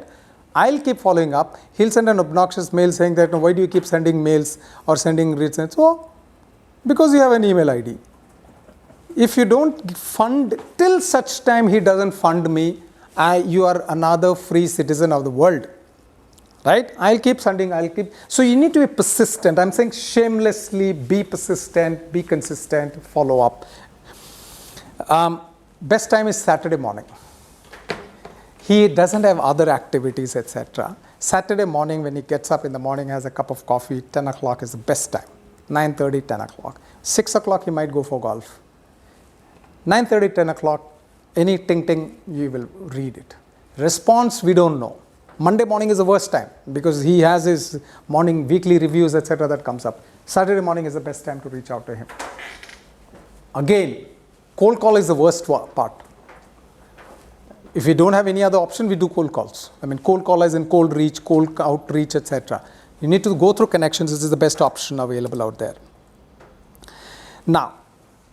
I'll keep following up. He'll send an obnoxious mail saying that, why do you keep sending mails or sending reads? So, because you have an email ID. If you don't fund, till such time he doesn't fund me, you are another free citizen of the world. Right? I'll keep sending, So you need to be persistent. I'm saying shamelessly be persistent, be consistent, follow up. Best time is Saturday morning. He doesn't have other activities, etc. Saturday morning, when he gets up in the morning, has a cup of coffee, 10 o'clock is the best time. 9:30, 10 o'clock. 6 o'clock, he might go for golf. 9:30, 10 o'clock, any ting-ting, you will read it. Response, we don't know. Monday morning is the worst time because he has his morning weekly reviews, etc. that comes up. Saturday morning is the best time to reach out to him. Again, cold call is the worst part. If we don't have any other option, we do cold calls. I mean, cold call is in cold reach, cold outreach, etc. You need to go through connections. This is the best option available out there. Now,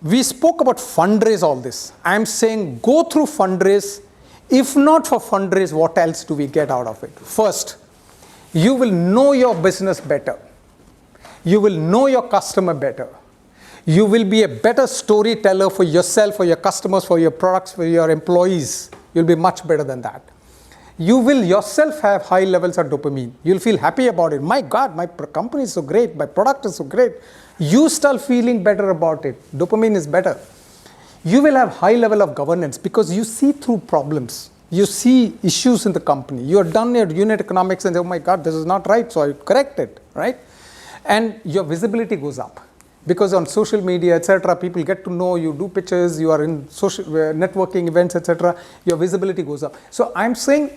we spoke about fundraise all this. I'm saying go through fundraise. If not for fundraise, what else do we get out of it? First, you will know your business better. You will know your customer better. You will be a better storyteller for yourself, for your customers, for your products, for your employees. You'll be much better than that. You will yourself have high levels of dopamine. You'll feel happy about it. My God, my company is so great. My product is so great. You start feeling better about it. Dopamine is better. You will have high level of governance because you see through problems. You see issues in the company. You are done your unit economics and say, oh my God, this is not right, so I correct it, right? And your visibility goes up because on social media, etc., people get to know you, do pitches, you are in social networking events, etc. Your visibility goes up. So I'm saying,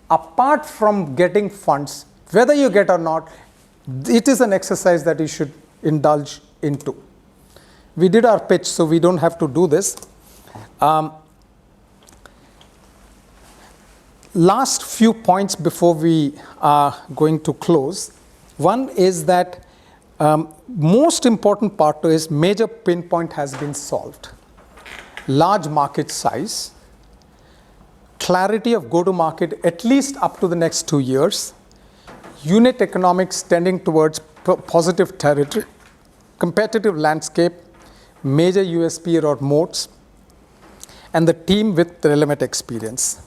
apart from getting funds, whether you get or not, it is an exercise that you should indulge into. We did our pitch, so we don't have to do this. Last few points before we are going to close. One is that most important part is major pinpoint has been solved. Large market size, clarity of go-to-market at least up to the next 2 years, unit economics tending towards positive territory, competitive landscape, major USP or moats, and the team with relevant experience.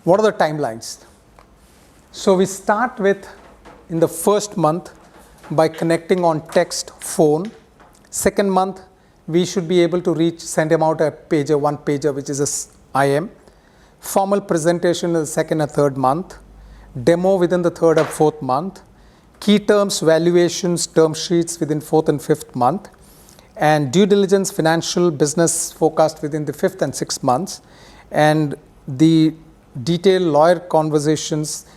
What are the timelines? So we start with, in the first month, by connecting on text, phone. Second month, we should be able to send him out a pager, one pager, which is a IM. Formal presentation in the second or third month. Demo within the third or fourth month. Key terms, valuations, term sheets within fourth and fifth month. And due diligence, financial, business forecast within the fifth and sixth months. And the detailed lawyer conversations,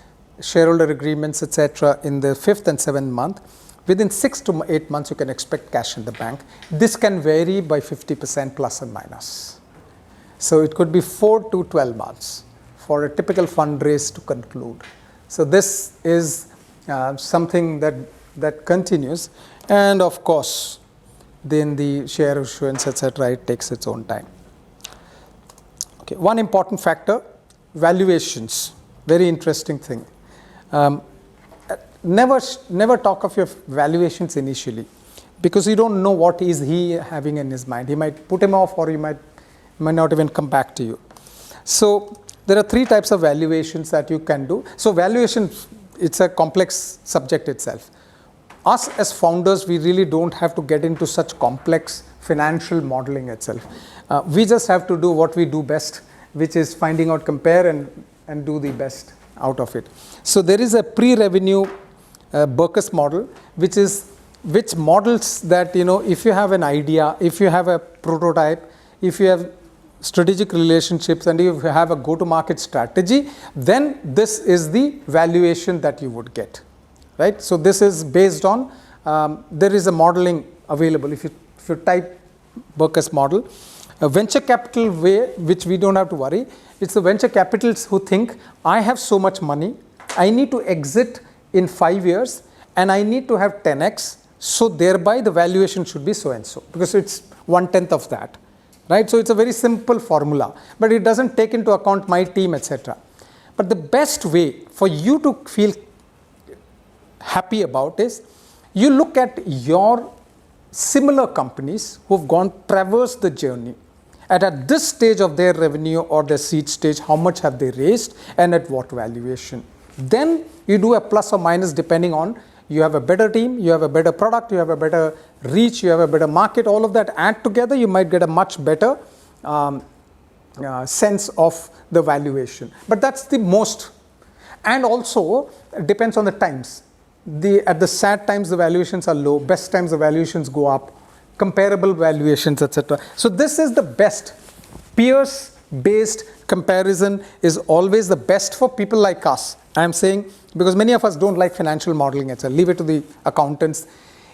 shareholder agreements, etc. in the fifth and seventh month. Within 6 to 8 months, you can expect cash in the bank. This can vary by 50% plus and minus. So it could be 4 to 12 months for a typical fundraise to conclude. So this is something that continues. And of course, then the share issuance, etc., it takes its own time. Okay, one important factor, valuations. Very interesting thing. Never talk of your valuations initially, because you don't know what is he having in his mind. He might put him off, or he might not even come back to you. So there are 3 types of valuations that you can do. So valuation, it's a complex subject itself. Us as founders, we really don't have to get into such complex financial modeling itself. We just have to do what we do best, which is finding out, compare, and do the best out of it. So there is a pre-revenue Berkus model, which models that, if you have an idea, if you have a prototype, if you have strategic relationships, and if you have a go-to-market strategy, then this is the valuation that you would get, right? So this is based on, there is a modeling available. If you type Berkus model, a venture capital way, which we don't have to worry, it's the venture capitalists who think, I have so much money, I need to exit in 5 years, and I need to have 10x, so thereby the valuation should be so and so, because it's 1/10 of that, right? So it's a very simple formula, but it doesn't take into account my team, etc. But the best way for you to feel happy about is you look at your similar companies who've traversed the journey. And at this stage of their revenue or their seed stage, how much have they raised and at what valuation? Then you do a plus or minus depending on you have a better team, you have a better product, you have a better reach, you have a better market, all of that add together, you might get a much better sense of the valuation. But that's the most. And also it depends on the times. At the sad times, the valuations are low. Best times, the valuations go up. Comparable valuations, etc. So this is the best. Peers-based comparison is always the best for people like us. I am saying because many of us don't like financial modeling, etc. Leave it to the accountants.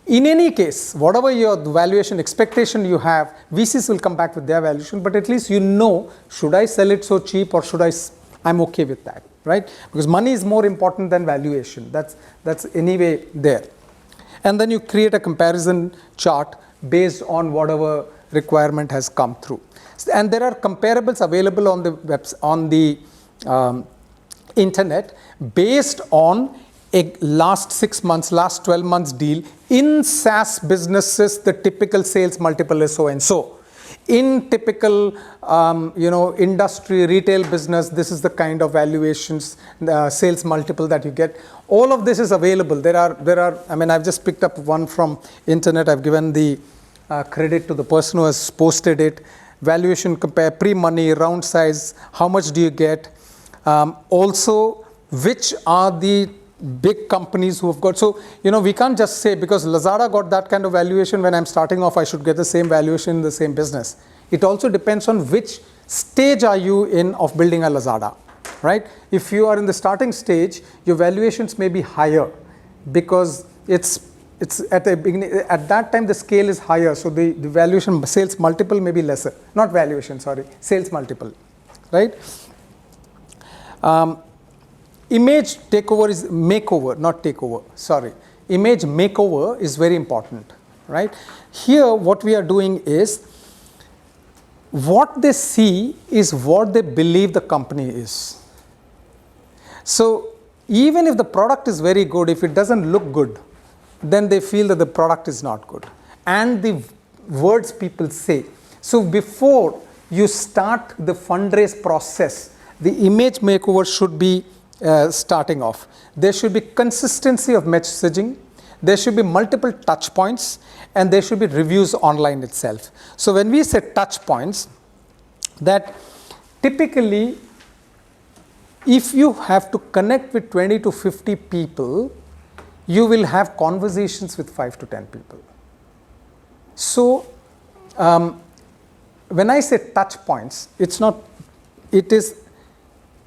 In any case, whatever your valuation expectation you have, VCs will come back with their valuation. But at least you know, should I sell it so cheap or should I'm okay with that. Right? Because money is more important than valuation. That's anyway there. And then you create a comparison chart based on whatever requirement has come through. And there are comparables available on the internet based on a last 6 months, last 12 months deal. In SaaS businesses, the typical sales multiple is so and so. In typical, industry, retail business, this is the kind of valuations, sales multiple that you get. All of this is available. There are. I mean, I've just picked up one from internet. I've given the credit to the person who has posted it. Valuation compare pre-money, round size. How much do you get? Also, which are the big companies who have got, so we can't just say because Lazada got that kind of valuation when I'm starting off, I should get the same valuation in the same business. It also depends on which stage are you in of building a Lazada, right? If you are in the starting stage, your valuations may be higher because it's at the beginning, at that time the scale is higher, so the valuation sales multiple may be lesser, not valuation, sorry, sales multiple, right? Image takeover is makeover, not takeover, sorry. Image makeover is very important, right? Here what we are doing is, what they see is what they believe the company is. So even if the product is very good, if it doesn't look good, then they feel that the product is not good. And the words people say. So before you start the fundraise process, the image makeover should be starting off. There should be consistency of messaging. There should be multiple touch points, and there should be reviews online itself. So when we say touch points, that typically if you have to connect with 20 to 50 people, you will have conversations with 5 to 10 people. So when I say touch points, it is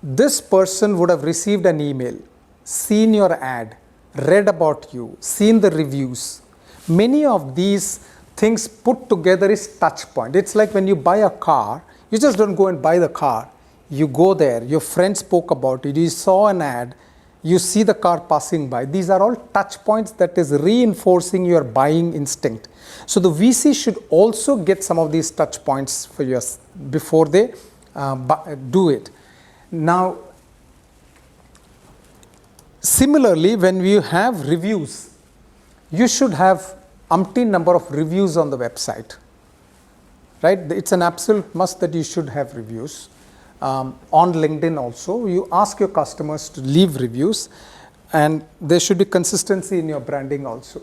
this person would have received an email, seen your ad, read about you, seen the reviews. Many of these things put together is touch point. It's like when you buy a car, you just don't go and buy the car. You go there, your friend spoke about it, you saw an ad, you see the car passing by. These are all touch points that is reinforcing your buying instinct. So the VC should also get some of these touch points for you before they do it. Now, similarly, when you have reviews, you should have umpteen number of reviews on the website, right? It's an absolute must that you should have reviews. On LinkedIn also, you ask your customers to leave reviews, and there should be consistency in your branding also.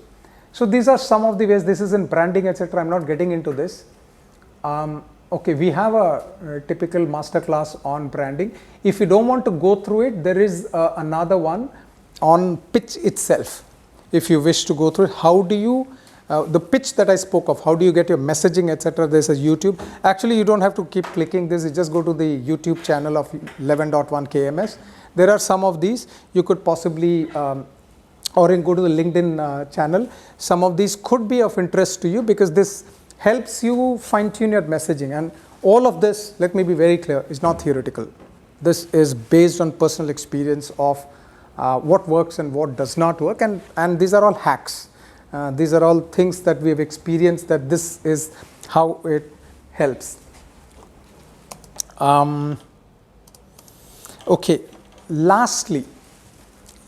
So these are some of the ways. This is in branding, etc. I'm not getting into this. Okay, we have a typical masterclass on branding. If you don't want to go through it, there is another one on pitch itself. If you wish to go through it, how do you, the pitch that I spoke of, how do you get your messaging, etc. There's a YouTube. Actually, you don't have to keep clicking this. You just go to the YouTube channel of 11.1 KMS. There are some of these. You could possibly, or go to the LinkedIn channel. Some of these could be of interest to you because this helps you fine-tune your messaging. And all of this, let me be very clear, is not theoretical. This is based on personal experience of what works and what does not work. And these are all hacks. These are all things that we have experienced, that this is how it helps. Okay, lastly,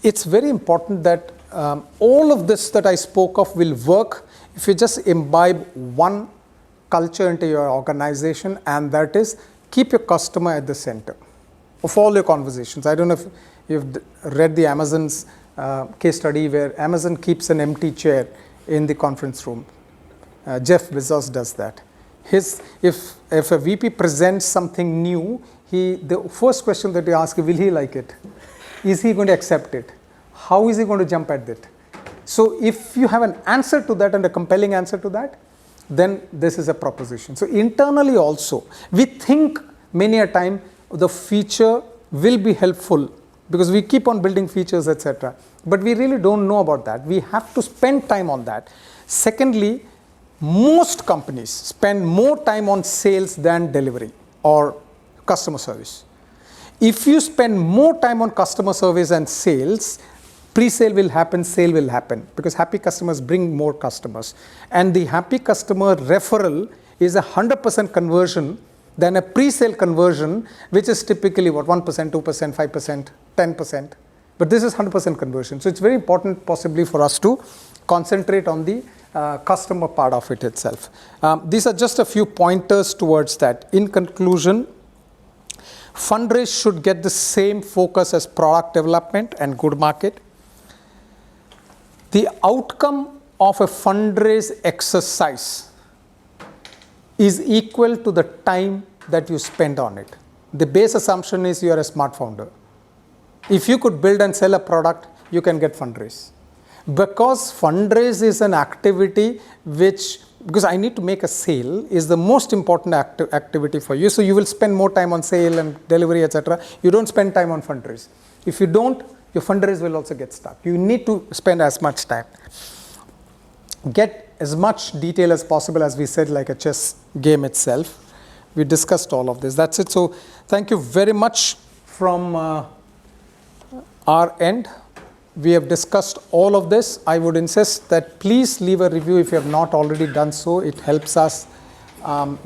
it's very important that all of this that I spoke of will work if you just imbibe one culture into your organization, and that is keep your customer at the center of all your conversations. I don't know if you've read the Amazon's case study where Amazon keeps an empty chair in the conference room. Jeff Bezos does that. If a VP presents something new, the first question that he asks, will he like it? Is he going to accept it? How is he going to jump at it? So if you have an answer to that and a compelling answer to that, then this is a proposition. So internally also, we think many a time the feature will be helpful because we keep on building features, etc. But we really don't know about that. We have to spend time on that. Secondly, most companies spend more time on sales than delivery or customer service. If you spend more time on customer service and sales, pre-sale will happen, sale will happen, because happy customers bring more customers. And the happy customer referral is 100% conversion than a pre-sale conversion, which is typically what, 1%, 2%, 5%, 10%. But this is 100% conversion. So it's very important possibly for us to concentrate on the customer part of it itself. These are just a few pointers towards that. In conclusion, fundraise should get the same focus as product development and good market. The outcome of a fundraise exercise is equal to the time that you spend on it. The base assumption is you are a smart founder. If you could build and sell a product, you can get fundraise. Because fundraise is an activity because I need to make a sale, is the most important activity for you. So you will spend more time on sale and delivery, etc. You don't spend time on fundraise. If you don't, your fundraise will also get stuck. You need to spend as much time. Get as much detail as possible, as we said, like a chess game itself. We discussed all of this. That's it. So thank you very much from our end. We have discussed all of this. I would insist that please leave a review if you have not already done so. It helps us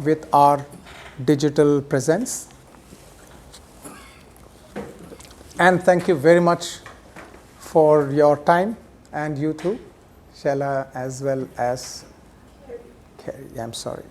with our digital presence. And thank you very much for your time, and you too, Shella, as well as Carrie. I'm sorry.